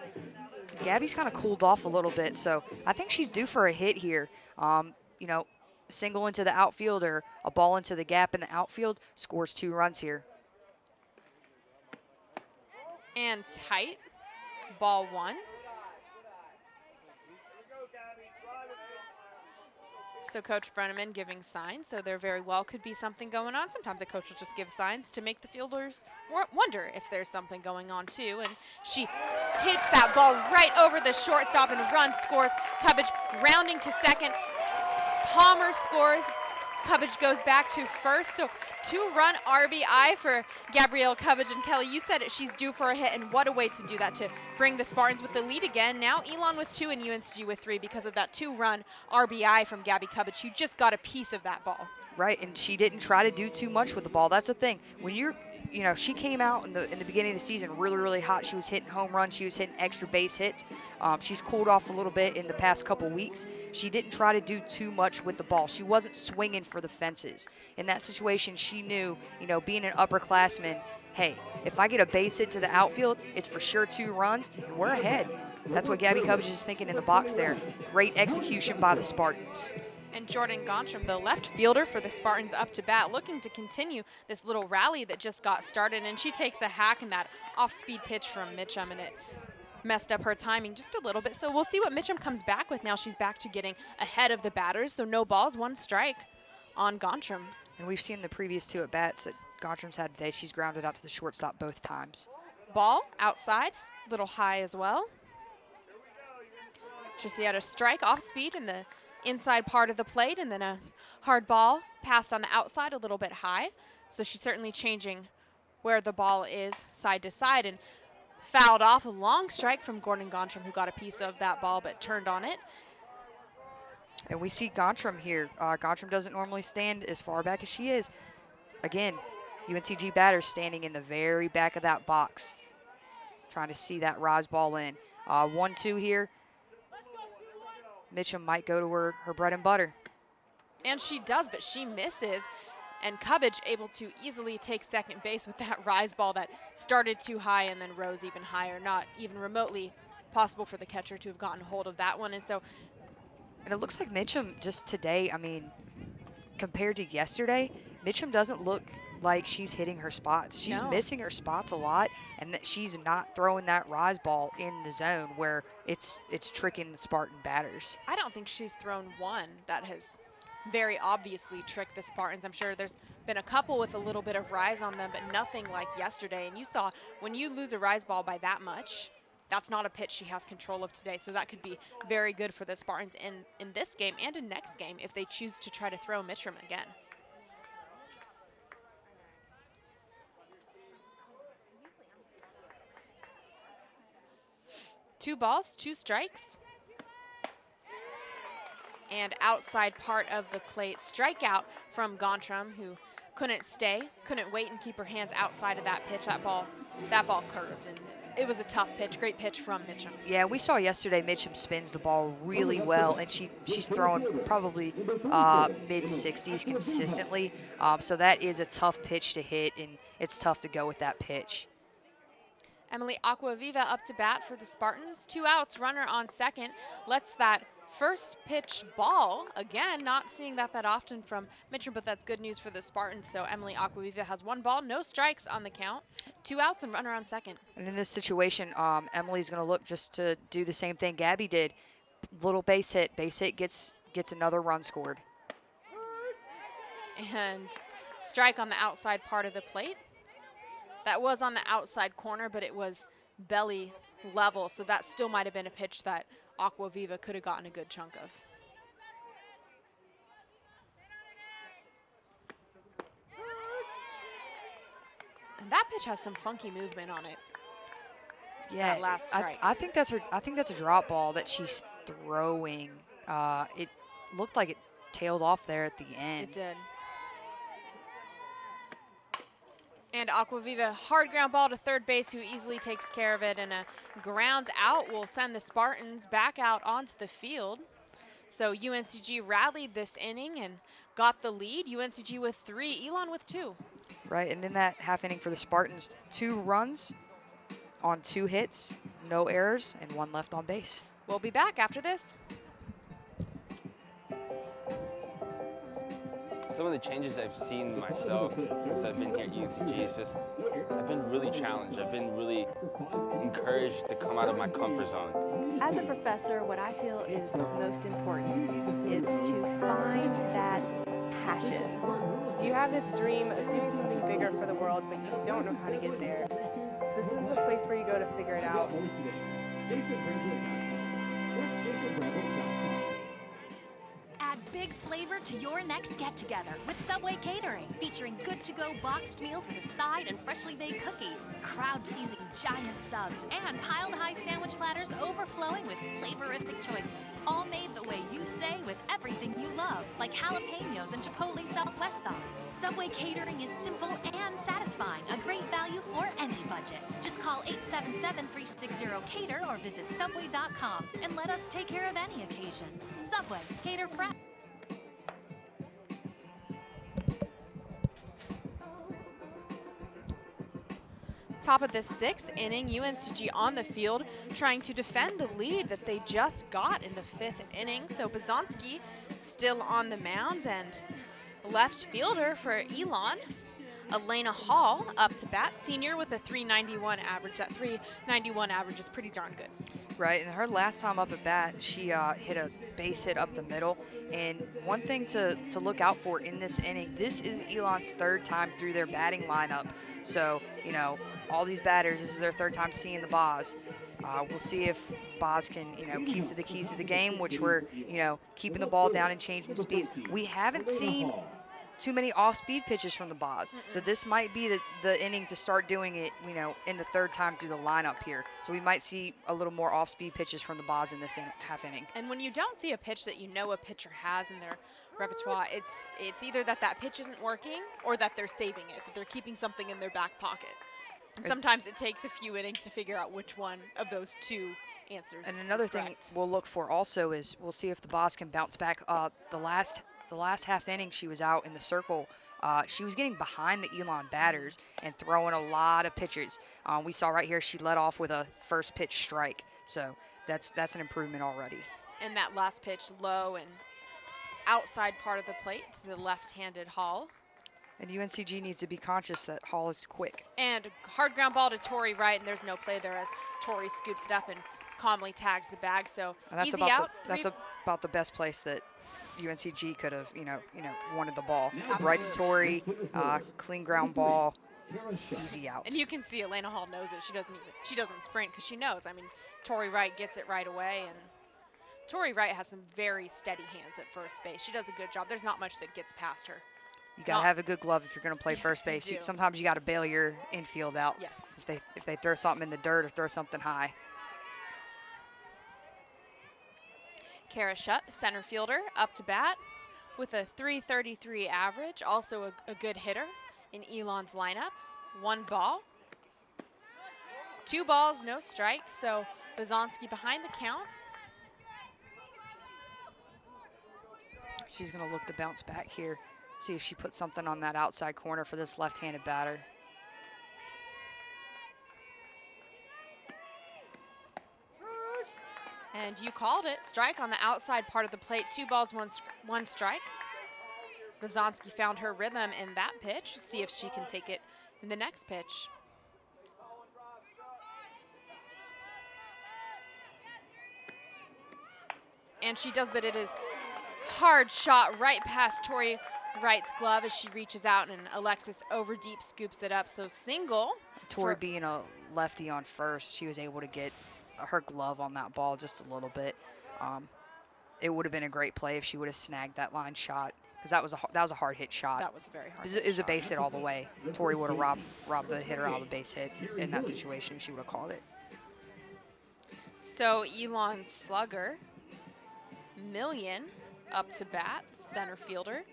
Gabby's kind of cooled off a little bit, so I think she's due for a hit here. You know, single into the outfield or a ball into the gap in the outfield, scores 2 runs here. And tight, ball 1. So Coach Brenneman giving signs, so there very well could be something going on. Sometimes a coach will just give signs to make the fielders wonder if there's something going on too. And she hits that ball right over the shortstop and run scores. Cubbage rounding to second. Palmer scores. Cubbage goes back to first. So 2-run RBI for Gabrielle Cubbage. And Kelly, you said it, she's due for a hit, and what a way to do that, to bring the Spartans with the lead again. Now Elon with 2 and UNCG with 3 because of that 2-run RBI from Gabby Cubbage, who just got a piece of that ball. Right, and she didn't try to do too much with the ball. That's the thing. When she came out in the beginning of the season really, really hot. She was hitting home runs. She was hitting extra base hits. She's cooled off a little bit in the past couple weeks. She didn't try to do too much with the ball. She wasn't swinging for the fences. In that situation, she knew, being an upperclassman, hey, if I get a base hit to the outfield, it's for sure 2 runs, and we're ahead. That's what Gabby Cubbage is thinking in the box there. Great execution by the Spartans. And Jordan Gontram, the left fielder for the Spartans, up to bat, looking to continue this little rally that just got started. And she takes a hack in that off-speed pitch from Mitchum, and it messed up her timing just a little bit. So we'll see what Mitchum comes back with now. She's back to getting ahead of the batters, so no balls, 1 strike on Gontram. And we've seen the previous 2 at-bats that Gontram's had today. She's grounded out to the shortstop both times. Ball outside, little high as well. She had a strike off speed in the inside part of the plate, and then a hard ball passed on the outside a little bit high. So she's certainly changing where the ball is side to side, and fouled off a long strike from Gordon Gontram, who got a piece of that ball but turned on it. And we see Gontram here. Gontram doesn't normally stand as far back as she is. Again, UNCG batters standing in the very back of that box, trying to see that rise ball in. 1-2 here. Mitchum might go to her bread and butter. And she does, but she misses. And Cubbage able to easily take second base with that rise ball that started too high and then rose even higher. Not even remotely possible for the catcher to have gotten hold of that one. And it looks like Mitchum just today, I mean, compared to yesterday, Mitchum doesn't look like she's hitting her spots. She's missing her spots a lot, and that she's not throwing that rise ball in the zone where it's tricking the Spartan batters. I don't think she's thrown one that has very obviously tricked the Spartans. I'm sure there's been a couple with a little bit of rise on them, but nothing like yesterday. And you saw when you lose a rise ball by that much, that's not a pitch she has control of today. So that could be very good for the Spartans in this game and in next game if they choose to try to throw Mitchum again. Two balls, two strikes. And outside part of the plate, strikeout from Gontram, who couldn't stay, couldn't wait and keep her hands outside of that pitch. That ball curved, and it was a tough pitch, great pitch from Mitchum. Yeah, we saw yesterday Mitchum spins the ball really well, and she's throwing probably mid-60s consistently. So that is a tough pitch to hit, and it's tough to go with that pitch. Emily Aquaviva up to bat for the Spartans. 2 outs, runner on second. Lets that first pitch ball, again, not seeing that often from Mitchum, but that's good news for the Spartans. So Emily Aquaviva has 1 ball, no strikes on the count. 2 outs and runner on second. And in this situation, Emily's going to look just to do the same thing Gabby did. Little base hit gets another run scored. And strike on the outside part of the plate. That was on the outside corner, but it was belly level, so that still might have been a pitch that Aquaviva could have gotten a good chunk of. And that pitch has some funky movement on it. Yeah, that last strike. I think that's a drop ball that she's throwing. It looked like it tailed off there at the end. It did. And Aquaviva, hard ground ball to third base, who easily takes care of it. And a ground out will send the Spartans back out onto the field. So UNCG rallied this inning and got the lead. UNCG with 3, Elon with 2. Right, and in that half inning for the Spartans, 2 runs on 2 hits, no errors, and 1 left on base. We'll be back after this. Some of the changes I've seen myself since I've been here at UNCG is just, I've been really challenged. I've been really encouraged to come out of my comfort zone. As a professor, what I feel is most important is to find that passion. Do you have this dream of doing something bigger for the world, but you don't know how to get there? This is the place where you go to figure it out. Add big flavor to your next get-together with Subway Catering, featuring good-to-go boxed meals with a side and freshly baked cookie, crowd-pleasing giant subs, and piled-high sandwich platters overflowing with flavorific choices, all made the way you say with everything you love, like jalapenos and Chipotle Southwest sauce. Subway Catering is simple and satisfying, a great value for any budget. Just call 877-360-CATER or visit Subway.com and let us take care of any occasion. Subway, cater fresh. Top of the 6th inning, UNCG on the field trying to defend the lead that they just got in the 5th inning. So Bazanski still on the mound, and left fielder for Elon, Elena Hall, up to bat, senior with a 391 average. That 391 average is pretty darn good. Right, and her last time up at bat, she hit a base hit up the middle. And one thing to look out for in this inning, this is Elon's 3rd time through their batting lineup. So, you know, all these batters, this is their 3rd time seeing the Boz. We'll see if Boz can, keep to the keys of the game, which were, keeping the ball down and changing speeds. We haven't seen too many off-speed pitches from the Boz. So this might be the inning to start doing it, you know, in the third time through the lineup here. So we might see a little more off-speed pitches from the Boz in this half inning. And when you don't see a pitch that you know a pitcher has in their repertoire, it's either that pitch isn't working or that they're saving it, that they're keeping something in their back pocket. And sometimes it takes a few innings to figure out which one of those two answers. And another thing we'll look for also is we'll see if the Boz can bounce back. The last half inning she was out in the circle, she was getting behind the Elon batters and throwing a lot of pitches. We saw right here she led off with a first pitch strike. So that's an improvement already. And that last pitch low and outside part of the plate to the left-handed Hall. And UNCG needs to be conscious that Hall is quick. And hard ground ball to Tori Wright, and there's no play there as Tori scoops it up and calmly tags the bag. So and easy out. That's about the best place that UNCG could have, wanted the ball. Absolutely. Right to Tori, clean ground ball, easy out. And you can see Elena Hall knows it. She doesn't sprint because she knows. I mean, Tori Wright gets it right away, and Tori Wright has some very steady hands at first base. She does a good job. There's not much that gets past her. You got to have a good glove if you're going to play first base. Sometimes you got to bail your infield out. Yes. If they throw something in the dirt or throw something high. Kara Shutt, center fielder, up to bat with a .333 average. Also a good hitter in Elon's lineup. 1 ball. 2 balls, no strikes. So Bazonsky behind the count. She's going to look to bounce back here. See if she puts something on that outside corner for this left-handed batter. And you called it. Strike on the outside part of the plate. 2 balls, 1 strike. Bazonsky found her rhythm in that pitch. See if she can take it in the next pitch. And she does, but it is hard shot right past Tori Wright's glove as she reaches out, and Alexis over deep scoops it up. So single. Tori being a lefty on first, she was able to get her glove on that ball just a little bit. It would have been a great play if she would have snagged that line shot, because that was a hard hit shot. That was a very hard. It was a base hit all the way. Tori would have robbed the hitter out of the base hit in that situation. She would have called it. So Elon slugger, Million up to bat, center fielder.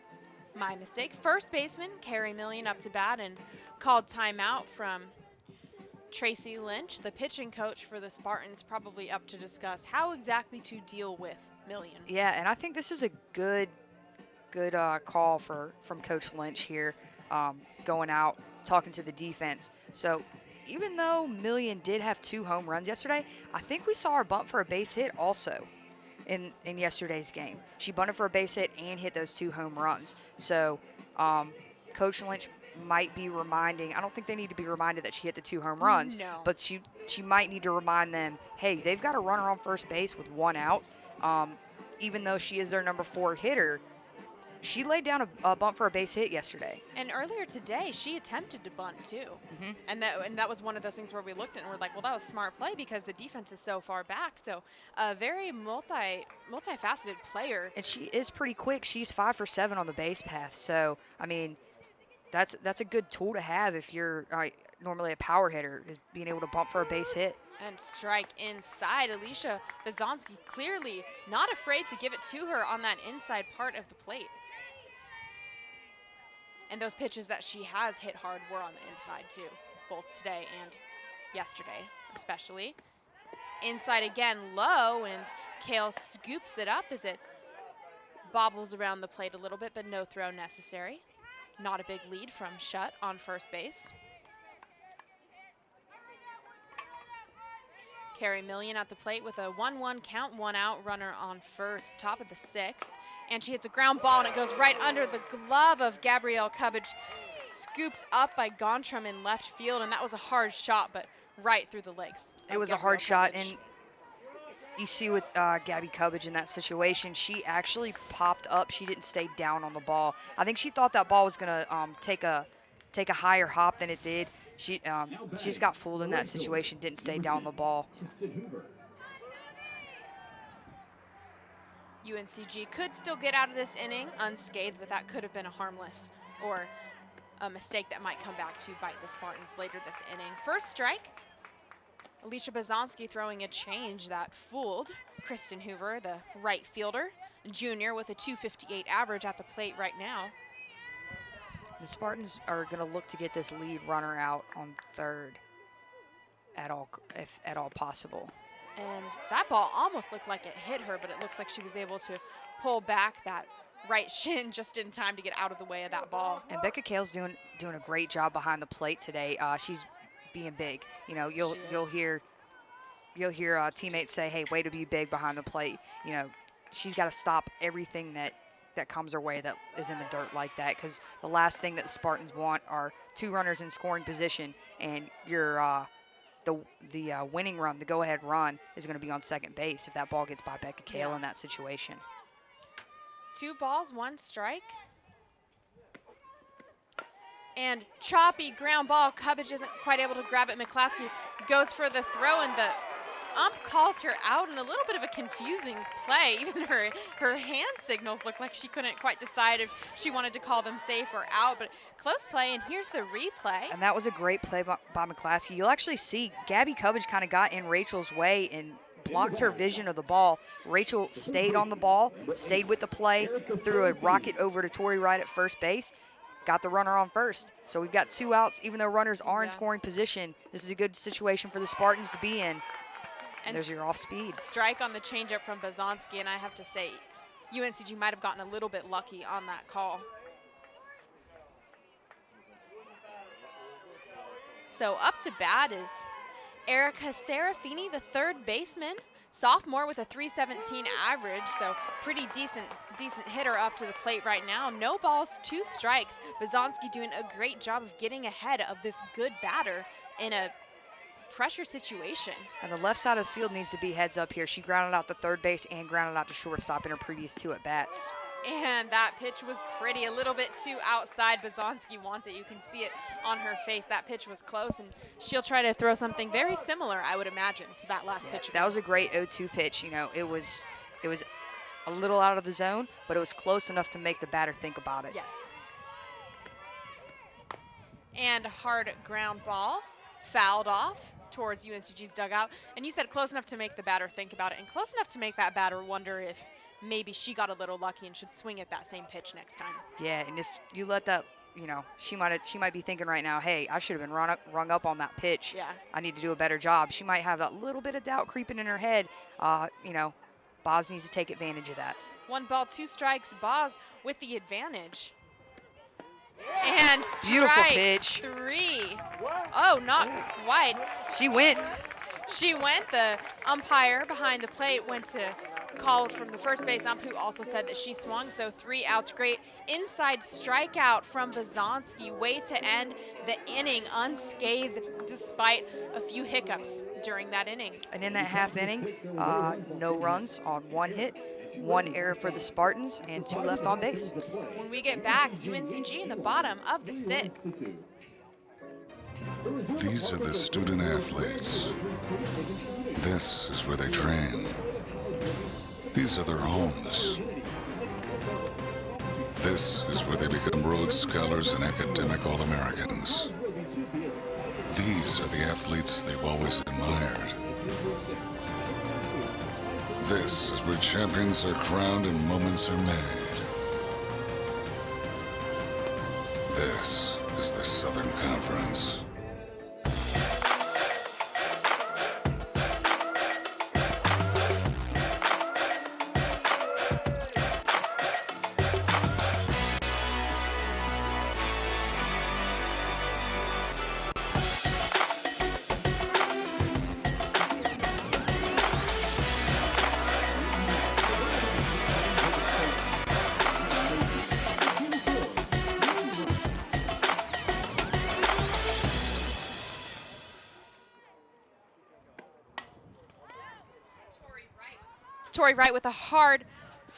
My mistake. First baseman, Carrie Million up to bat, and called timeout from Tracy Lynch, the pitching coach for the Spartans, probably up to discuss how exactly to deal with Million. Yeah, and I think this is a good call from Coach Lynch here, going out, talking to the defense. So even though Million did have 2 home runs yesterday, I think we saw her bunt for a base hit also in yesterday's game. She bunted for a base hit and hit those 2 home runs. So Coach Lynch might be reminding, I don't think they need to be reminded that she hit the 2 home runs, no. but she might need to remind them, hey, they've got a runner on first base with 1 out. Even though she is their number 4 hitter, she laid down a bunt for a base hit yesterday. And earlier today, she attempted to bunt too. And that was one of those things where we looked at it and we're like, well, that was a smart play because the defense is so far back. So a very multifaceted player. And she is pretty quick. She's 5 for 7 on the base path. So, I mean, that's a good tool to have if you're normally a power hitter, is being able to bump for a base hit. And strike inside. Alicia Bazonsky clearly not afraid to give it to her on that inside part of the plate. And those pitches that she has hit hard were on the inside too, both today and yesterday especially. Inside again, low, and Kale scoops it up as it bobbles around the plate a little bit, but no throw necessary. Not a big lead from Shutt on first base. Carrie Million at the plate with a 1-1 count, 1 out, runner on first, top of the 6th. And she hits a ground ball, and it goes right under the glove of Gabrielle Cubbage. Scooped up by Gontram in left field, and that was a hard shot, but right through the legs. It was a hard shot, and you see with Gabby Cubbage in that situation, she actually popped up. She didn't stay down on the ball. I think she thought that ball was going to take a higher hop than it did. She just got fooled in that situation, didn't stay down the ball. UNCG could still get out of this inning unscathed, but that could have been a harmless or a mistake that might come back to bite the Spartans later this inning. First strike, Alicia Bazanski throwing a change that fooled Kristen Hoover, the right fielder, junior, with a .258 average at the plate right now. The Spartans are going to look to get this lead runner out on third if at all possible. And that ball almost looked like it hit her, but it looks like she was able to pull back that right shin just in time to get out of the way of that ball. And Becca Kale's doing a great job behind the plate today. She's being big. You know, you'll hear teammates say, "Hey, way to be big behind the plate." You know, she's got to stop everything that comes her way that is in the dirt like that, because the last thing that the Spartans want are two runners in scoring position, and your the winning run, the go-ahead run, is going to be on second base if that ball gets by Becca Kale in that situation. 2 balls, 1 strike. And choppy ground ball. Cubbage isn't quite able to grab it. McClaskey goes for the throw, and the ump calls her out in a little bit of a confusing play. Even her hand signals look like she couldn't quite decide if she wanted to call them safe or out, but close play, and here's the replay. And that was a great play by McClaskey. You'll actually see Gabby Cubbage kind of got in Rachel's way and blocked her vision of the ball. Rachel stayed on the ball, stayed with the play, threw a rocket over to Tori Wright at first base, got the runner on first. So we've got 2 outs, even though runners are in scoring position. This is a good situation for the Spartans to be in. And there's your off speed. Strike on the changeup from Bazanski, and I have to say, UNCG might have gotten a little bit lucky on that call. So up to bat is Erica Serafini, the third baseman, sophomore with a .317 average, so pretty decent hitter up to the plate right now. No balls, 2 strikes. Bazanski doing a great job of getting ahead of this good batter in a pressure situation. And the left side of the field needs to be heads up here. She grounded out to third base and grounded out to shortstop in her previous 2 at-bats. And that pitch was pretty, a little bit too outside. Bazanski wants it. You can see it on her face. That pitch was close, and she'll try to throw something very similar, I would imagine, to that last pitch. That was a great 0-2 pitch. You know, it was a little out of the zone, but it was close enough to make the batter think about it. Yes. And a hard ground ball, fouled off towards UNCG's dugout. And you said close enough to make the batter think about it, and close enough to make that batter wonder if maybe she got a little lucky and should swing at that same pitch next time. Yeah, and if you let that, you know, she might be thinking right now, hey, I should have been rung up on that pitch. Yeah. I need to do a better job. She might have that little bit of doubt creeping in her head. You know, Boz needs to take advantage of that. 1 ball, 2 strikes. Boz with the advantage. And beautiful strike pitch. 3. Oh, not quite. She went. The umpire behind the plate went to call from the first base ump, who also said that she swung, so 3 outs. Great inside strikeout from Bazanski. Way to end the inning unscathed despite a few hiccups during that inning. And in that half inning, no runs on 1 hit, 1 error for the Spartans, and 2 left on base. When we get back, UNCG in the bottom of the 6th. These are the student athletes. This is where they train. These are their homes. This is where they become Rhodes Scholars and academic All-Americans. These are the athletes they've always admired. This is where champions are crowned and moments are made. This is the Southern Conference. Tori Wright with a hard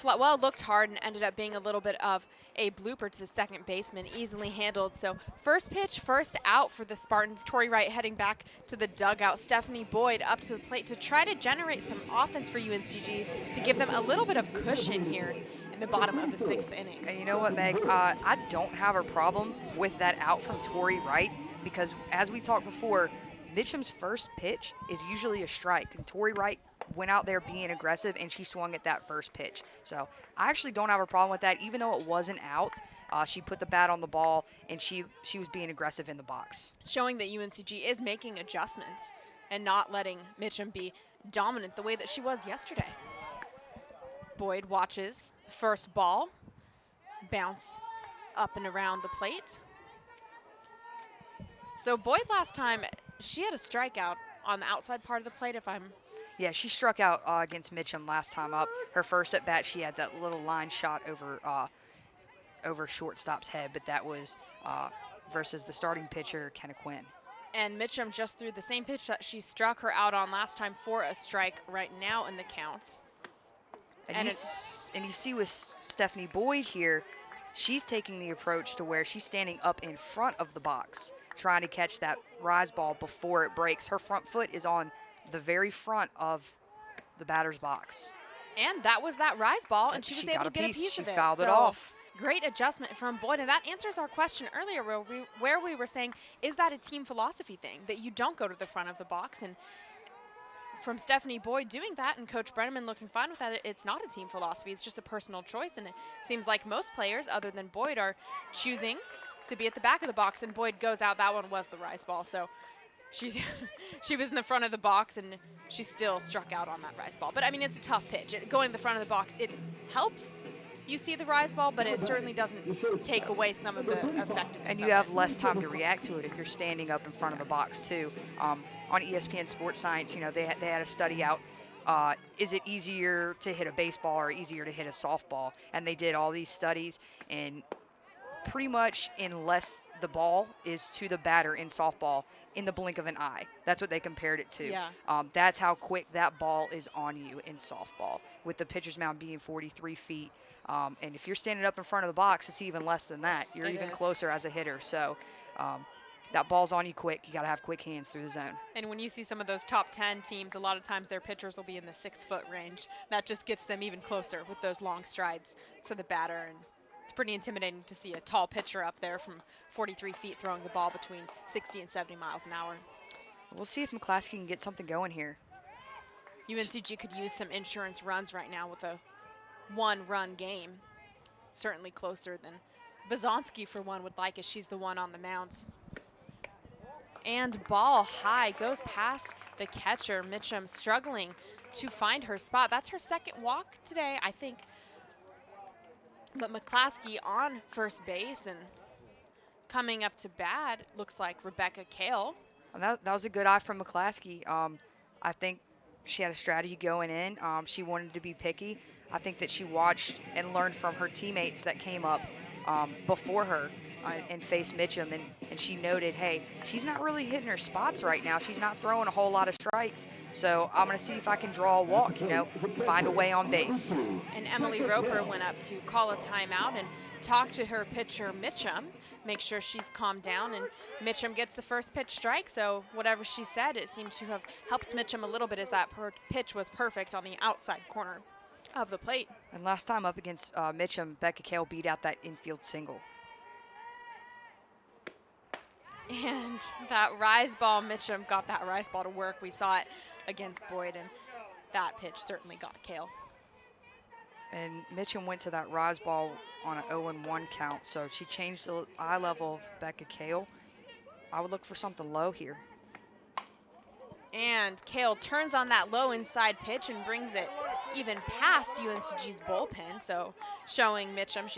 looked hard and ended up being a little bit of a blooper to the second baseman, easily handled. So first pitch, first out for the Spartans. Tori Wright heading back to the dugout. Stephanie Boyd up to the plate to try to generate some offense for UNCG to give them a little bit of cushion here in the bottom of the 6th inning. And you know what, Meg? I don't have a problem with that out from Tori Wright because, as we talked before, Mitchum's first pitch is usually a strike, and Tori Wright went out there being aggressive, and she swung at that first pitch. So I actually don't have a problem with that. Even though it wasn't out, she put the bat on the ball, and she was being aggressive in the box. Showing that UNCG is making adjustments and not letting Mitchum be dominant the way that she was yesterday. Boyd watches the first ball bounce up and around the plate. So Boyd last time, she had a strikeout on the outside part of the plate, Yeah, she struck out against Mitchum last time up. Her first at bat, she had that little line shot over shortstop's head, but that was versus the starting pitcher, Kenna Quinn. And Mitchum just threw the same pitch that she struck her out on last time for a strike right now in the count. And you see with Stephanie Boyd here, she's taking the approach to where she's standing up in front of the box, trying to catch that rise ball before it breaks. Her front foot is on the very front of the batter's box. And that was that rise ball, and she was able to get a piece of it. She fouled it off. Great adjustment from Boyd, and that answers our question earlier where we were saying, is that a team philosophy thing, that you don't go to the front of the box? And from Stephanie Boyd doing that and Coach Brenneman looking fine with that, it's not a team philosophy. It's just a personal choice, and it seems like most players, other than Boyd, are choosing to be at the back of the box, and Boyd goes out. That one was the rise ball, so she was in the front of the box, and she still struck out on that rise ball. But, I mean, it's a tough pitch. Going to the front of the box, it helps you see the rise ball, but it certainly doesn't take away some of the effectiveness. And you have less time to react to it if you're standing up in front of the box, too. On ESPN Sports Science, they had a study out. Is it easier to hit a baseball or easier to hit a softball? And they did all these studies, and pretty much unless the ball is to the batter in softball in the blink of an eye. That's what they compared it to. Yeah. That's how quick that ball is on you in softball, with the pitcher's mound being 43 feet. And if you're standing up in front of the box, it's even less than that. You're even closer as a hitter. So that ball's on you quick. You got to have quick hands through the zone. And when you see some of those top 10 teams, a lot of times their pitchers will be in the 6-foot range. That just gets them even closer with those long strides to the batter. And it's pretty intimidating to see a tall pitcher up there from 43 feet throwing the ball between 60 and 70 miles an hour. We'll see if McClaskey can get something going here. UNCG could use some insurance runs right now with a one-run game. Certainly closer than Bazonsky, for one, would like, as she's the one on the mound. And ball high, goes past the catcher. Mitchum struggling to find her spot. That's her second walk today, I think. But McClaskey on first base, and coming up to bat looks like Rebecca Kale. That was a good eye from McClaskey. I think she had a strategy going in. She wanted to be picky. I think that she watched and learned from her teammates that came up before her and faced Mitchum, and she noted, hey, she's not really hitting her spots right now. She's not throwing a whole lot of strikes, so I'm going to see if I can draw a walk, find a way on base. And Emily Roper went up to call a timeout and talk to her pitcher, Mitchum, make sure she's calmed down, and Mitchum gets the first pitch strike, so whatever she said, it seemed to have helped Mitchum a little bit, as that pitch was perfect on the outside corner of the plate. And last time up against Mitchum, Becca Kale beat out that infield single. And that rise ball, Mitchum got that rise ball to work. We saw it against Boyd, and that pitch certainly got Kale. And Mitchum went to that rise ball on an 0-1 count, so she changed the eye level of Becca Kale. I would look for something low here. And Kale turns on that low inside pitch and brings it even past UNCG's bullpen, so showing Mitchum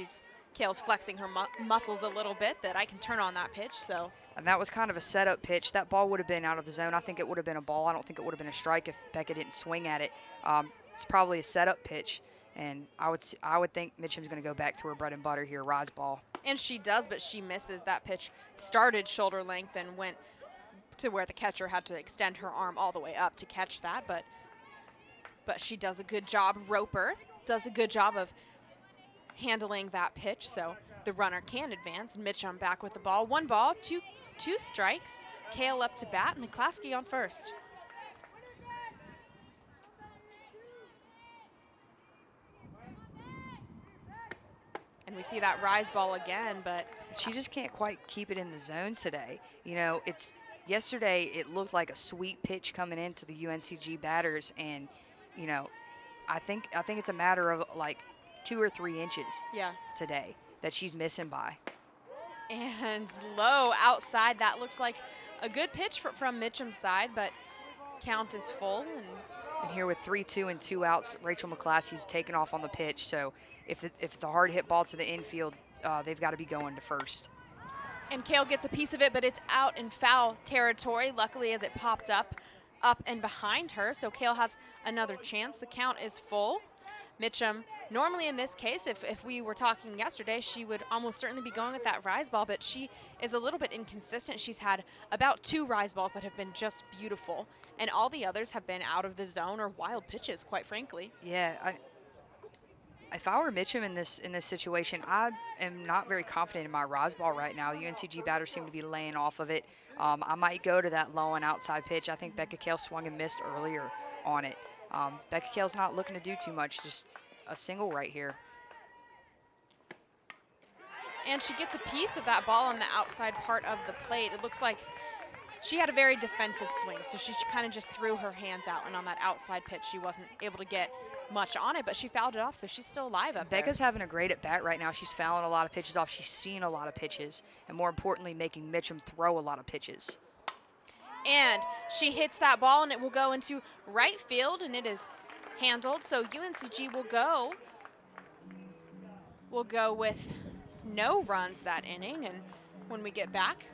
Kale's flexing her muscles a little bit, that I can turn on that pitch. So. And that was kind of a setup pitch. That ball would have been out of the zone. I think it would have been a ball. I don't think it would have been a strike if Becca didn't swing at it. It's probably a setup pitch, and I would think Mitchum's going to go back to her bread and butter here, rise ball. And she does, but she misses. That pitch started shoulder length and went to where the catcher had to extend her arm all the way up to catch that, but she does a good job. Roper does a good job of handling that pitch, so the runner can advance. Mitchum back with the ball. 1 ball, two strikes. Kale up to bat, McClaskey on first. And we see that rise ball again, but she just can't quite keep it in the zone today. You know, yesterday it looked like a sweet pitch coming into the UNCG batters, and you know, I think it's a matter of like 2 or 3 inches today that she's missing by. And low outside, that looks like a good pitch from Mitchum's side, but count is full. And here with 3-2 and 2 outs, Rachel McClaskey's taken off on the pitch, so if it's a hard hit ball to the infield, they've got to be going to first. And Kale gets a piece of it, but it's out in foul territory, luckily, as it popped up and behind her. So Kale has another chance. The count is full. Mitchum, normally in this case, if we were talking yesterday, she would almost certainly be going with that rise ball, but she is a little bit inconsistent. She's had about 2 rise balls that have been just beautiful, and all the others have been out of the zone or wild pitches, quite frankly. Yeah, if I were Mitchum in this situation, I am not very confident in my rise ball right now. UNCG batters seem to be laying off of it. I might go to that low and outside pitch. I think Becca Kale swung and missed earlier on it. Becca Kale's not looking to do too much, just a single right here. And she gets a piece of that ball on the outside part of the plate. It looks like she had a very defensive swing, so she kind of just threw her hands out, and on that outside pitch, she wasn't able to get much on it, but she fouled it off, so she's still alive up Becca's having a great at bat right now. She's fouling a lot of pitches off. She's seeing a lot of pitches, and more importantly, making Mitchum throw a lot of pitches. And she hits that ball, and it will go into right field, and it is handled. So UNCG will go with no runs that inning. And when we get back,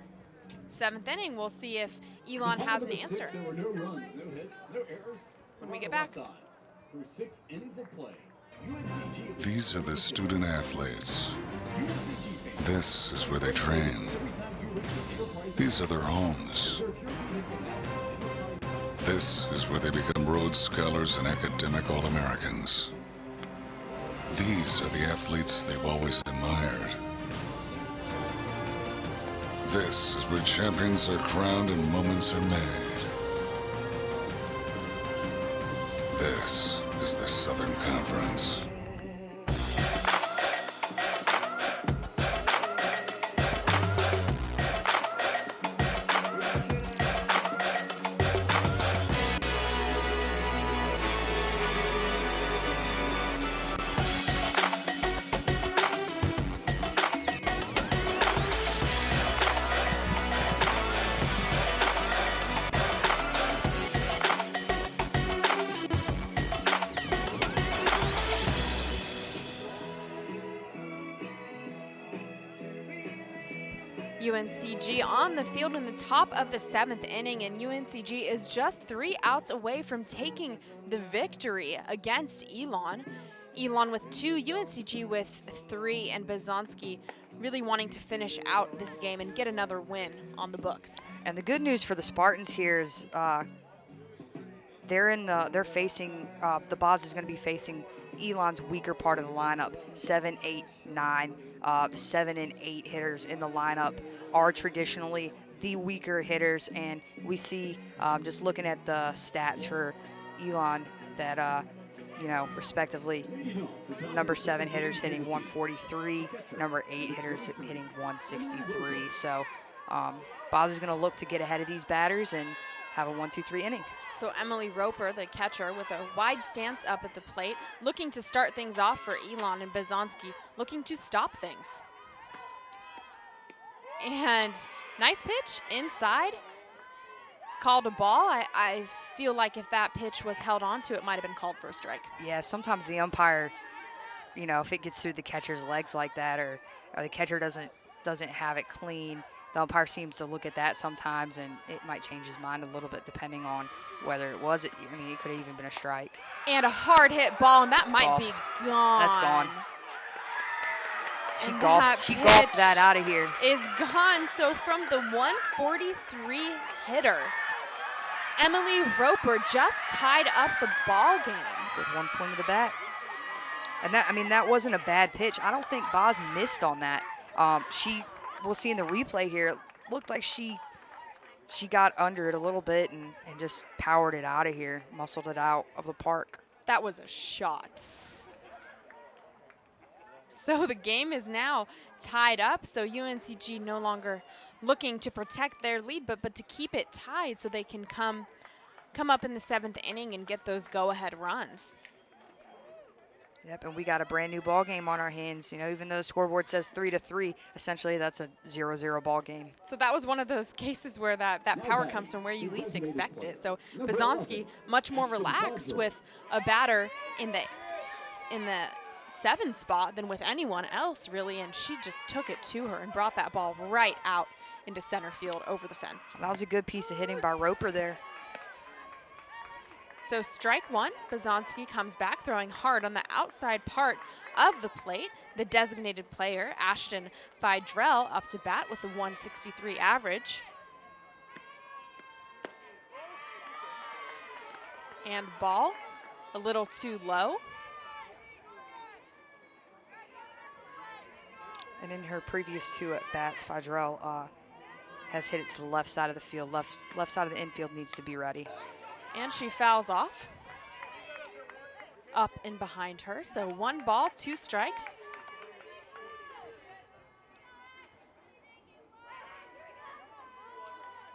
7th inning, we'll see if Elon has an answer. There were no runs, no hits, no errors. When we get back. Through 6 innings of play, UNCG. These are the student athletes. This is where they train. These are their homes. This is where they become Rhodes Scholars and academic All-Americans. These are the athletes they've always admired. This is where champions are crowned and moments are made. This is the Southern Conference. UNCG on the field in the top of the 7th inning, and UNCG is just 3 outs away from taking the victory against Elon. Elon with 2, UNCG with 3, and Bazanski really wanting to finish out this game and get another win on the books. And the good news for the Spartans here is they're facing the Boz is going to be facing Elon's weaker part of the lineup, 7, 8, 9. The 7 and 8 hitters in the lineup are traditionally the weaker hitters, and we see just looking at the stats for Elon that respectively, number 7 hitters hitting 143, number 8 hitters hitting 163. So Boz is going to look to get ahead of these batters and have a 1-2-3 inning. So Emily Roper, the catcher, with a wide stance up at the plate, looking to start things off for Elon, and Bazanski looking to stop things. And nice pitch inside. Called a ball. I feel like if that pitch was held onto, it might have been called for a strike. Yeah, sometimes the umpire, if it gets through the catcher's legs like that, or the catcher doesn't have it clean, the umpire seems to look at that sometimes, and it might change his mind a little bit depending on whether it was. It could have even been a strike. And a hard hit ball, and that might be gone. That's gone. She golfed that out of here. Is gone. So from the 143 hitter, Emily Roper just tied up the ball game with one swing of the bat. And that, I mean, that wasn't a bad pitch. I don't think Boz missed on that. We'll see in the replay here, it looked like she got under it a little bit and just powered it out of here, muscled it out of the park. That was a shot. So the game is now tied up, so UNCG no longer looking to protect their lead, but to keep it tied so they can come up in the 7th inning and get those go-ahead runs. Yep, and we got a brand new ball game on our hands. You know, even though the scoreboard says 3-3, essentially that's a 0-0 ball game. So that was one of those cases where that power comes from where you least expect it. So Bazanski much more relaxed with a batter in the 7 spot than with anyone else, really, and she just took it to her and brought that ball right out into center field over the fence. That was a good piece of hitting by Roper there. So strike 1, Bazanski comes back throwing hard on the outside part of the plate. The designated player, Ashton Fidrell, up to bat with a 163 average. And ball a little too low. And in her previous 2 at-bats, Fidrell has hit it to the left side of the field. Left side of the infield needs to be ready. And she fouls off. Up and behind her, so 1 ball, 2 strikes.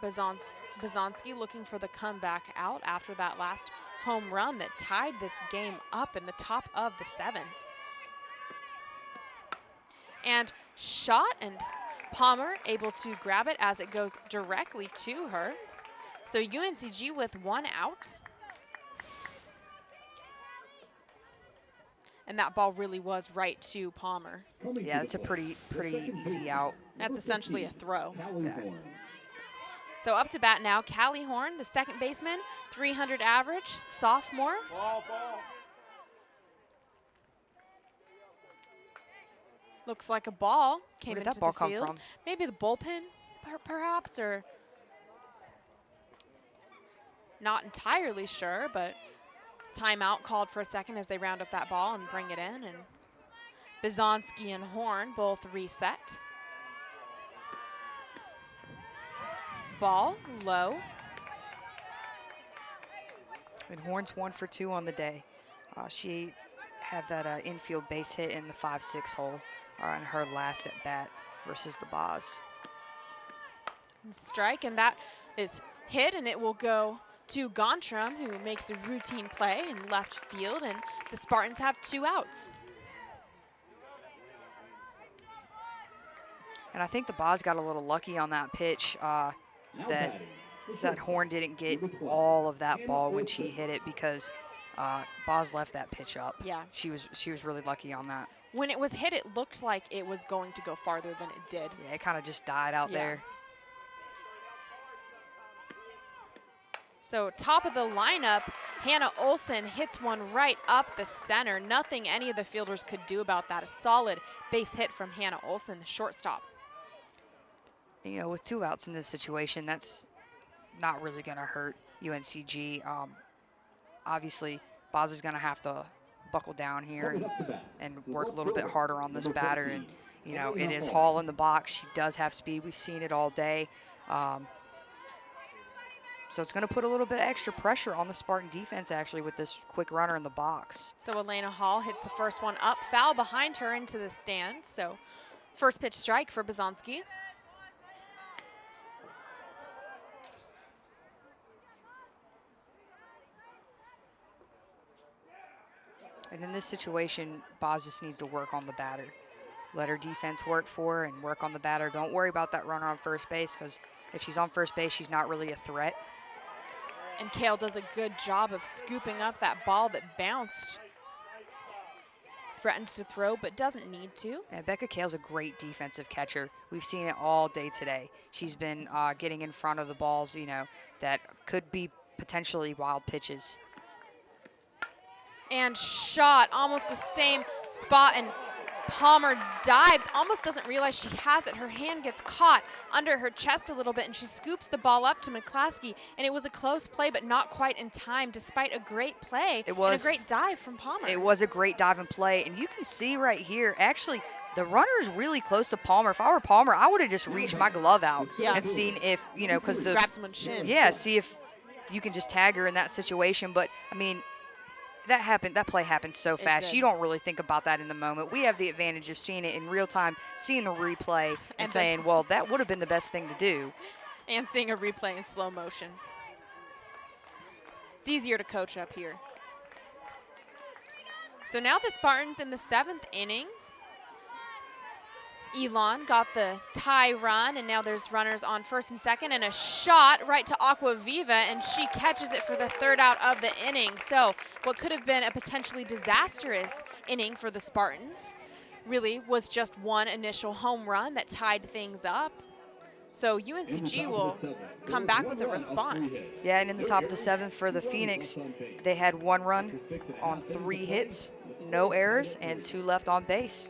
Bazanski looking for the comeback out after that last home run that tied this game up in the top of the 7th. And shot, and Palmer able to grab it as it goes directly to her. So UNCG with 1 out. And that ball really was right to Palmer. Yeah, it's a pretty easy out. That's essentially a throw. Yeah. So up to bat now, Callie Horn, the second baseman, 300 average, sophomore. Ball. Looks like a ball came Where did into that ball the come field. from? Maybe the bullpen, perhaps, or not entirely sure, but timeout called for a second as they round up that ball and bring it in. And Bazanski and Horn both reset. Ball low. And Horn's 1 for 2 on the day. She had that infield base hit in the 5-6 hole on her last at bat versus the Boz. Strike, and that is hit, and it will go to Gontram, who makes a routine play in left field, and the Spartans have 2 outs. And I think the Boz got a little lucky on that pitch that Horn didn't get all of that ball when she hit it because Boz left that pitch up. Yeah. She was really lucky on that. When it was hit, it looked like it was going to go farther than it did. Yeah, it kind of just died out there. So top of the lineup, Hannah Olson hits one right up the center. Nothing any of the fielders could do about that. A solid base hit from Hannah Olson, the shortstop. You know, with 2 outs in this situation, that's not really going to hurt UNCG. Obviously, Boz is going to have to buckle down here and work a little bit harder on this batter. And, you know, it is Hall in the box. She does have speed. We've seen it all day. So it's going to put a little bit of extra pressure on the Spartan defense, actually, with this quick runner in the box. So Elena Hall hits the first one up, foul behind her into the stands. So first pitch strike for Bazanski. And in this situation, Boz just needs to work on the batter. Let her defense work for her and work on the batter. Don't worry about that runner on first base, because if she's on first base, she's not really a threat. And Kale does a good job of scooping up that ball that bounced. Threatens to throw, but doesn't need to. Yeah, Becca Kale's a great defensive catcher. We've seen it all day today. She's been getting in front of the balls, you know, that could be potentially wild pitches. And shot almost the same spot, and Palmer dives, almost doesn't realize she has it. Her hand gets caught under her chest a little bit, and she scoops the ball up to McClaskey. And it was a close play, but not quite in time, despite a great play and a great dive from Palmer. It was a great dive and play, and you can see right here, actually, the runner's really close to Palmer. If I were Palmer, I would have just reached my glove out and seen if, you know, because grab someone's shin. Yeah, see if you can just tag her in that situation. But, I mean, that play happened so fast. You don't really think about that in the moment. We have the advantage of seeing it in real time, seeing the replay and saying, well, that would have been the best thing to do. And seeing a replay in slow motion. It's easier to coach up here. So now the Spartans in the 7th inning. Elon got the tie run, and now there's runners on first and second, and a shot right to Aquaviva, and she catches it for the 3rd out of the inning. So what could have been a potentially disastrous inning for the Spartans really was just one initial home run that tied things up. So UNCG will come back with a response. Yeah, and in the top of the 7th for the Phoenix, they had 1 run on 3 hits, no errors, and 2 left on base.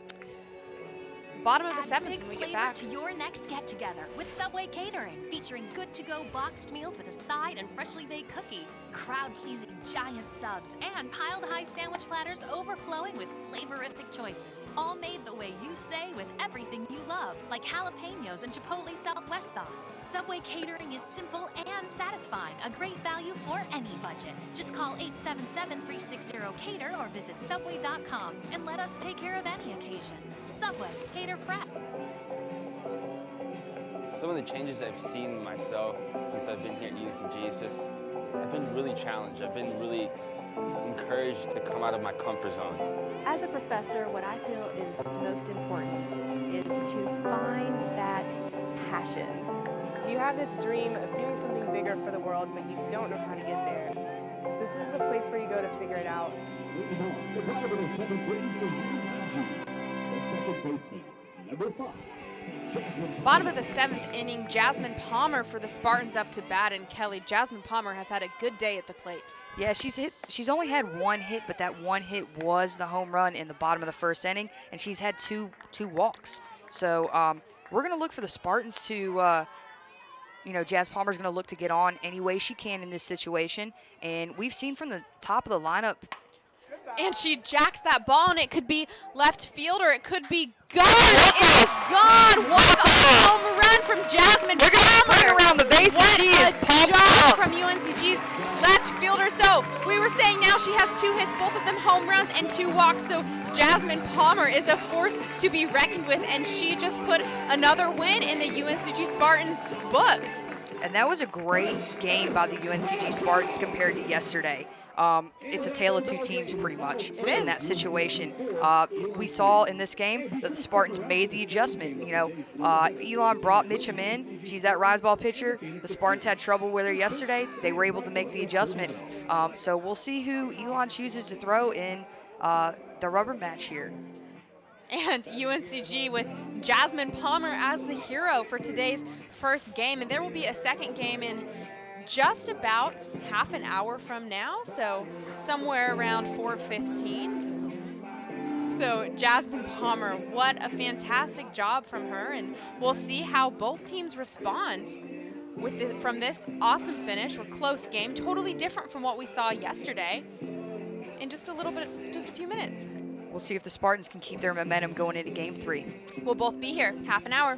Bottom of the Add 7th big when we get flavor back. to your next get-together with Subway Catering, featuring good-to-go boxed meals with a side and freshly baked cookie, crowd-pleasing giant subs, and piled-high sandwich platters overflowing with flavorific choices. All made the way you say with everything you love, like jalapenos and Chipotle Southwest sauce. Subway Catering is simple and satisfying, a great value for any budget. Just call 877-360-CATER or visit Subway.com and let us take care of any occasion. Subway, cater fresh. Some of the changes I've seen myself since I've been here at UNCG is just, I've been really challenged. I've been really encouraged to come out of my comfort zone. As a professor, what I feel is most important is to find that passion. Do you have this dream of doing something bigger for the world, but you don't know how to get there? This is a place where you go to figure it out. Bottom of the 7th inning, Jasmine Palmer for the Spartans up to bat, and Kelly, Jasmine Palmer has had a good day at the plate. Yeah, she's only had 1 hit, but that 1 hit was the home run in the bottom of the 1st inning, and she's had two walks. So we're going to look for the Spartans to, Jazz Palmer's going to look to get on any way she can in this situation, and we've seen from the top of the lineup. And she jacks that ball, and it could be left field or it could be gone. It is gone. Walk-off home run from Jasmine Palmer. They're going to sprint around the bases. She is pumped up. From UNCG's left fielder. So we were saying now she has 2 hits, both of them home runs and 2 walks. So Jasmine Palmer is a force to be reckoned with, and she just put another win in the UNCG Spartans books. And that was a great game by the UNCG Spartans compared to yesterday. It's a tale of 2 teams pretty much in that situation. We saw in this game that the Spartans made the adjustment. Elon brought Mitchum in. She's that rise ball pitcher. The Spartans had trouble with her yesterday. They were able to make the adjustment. So we'll see who Elon chooses to throw in the rubber match here. And UNCG with Jasmine Palmer as the hero for today's first game. And there will be a second game in just about half an hour from now, so somewhere around 4:15. So Jasmine Palmer, what a fantastic job from her, and we'll see how both teams respond from this awesome finish or close game, totally different from what we saw yesterday, in just a few minutes. We'll see if the Spartans can keep their momentum going into Game 3. We'll both be here, half an hour.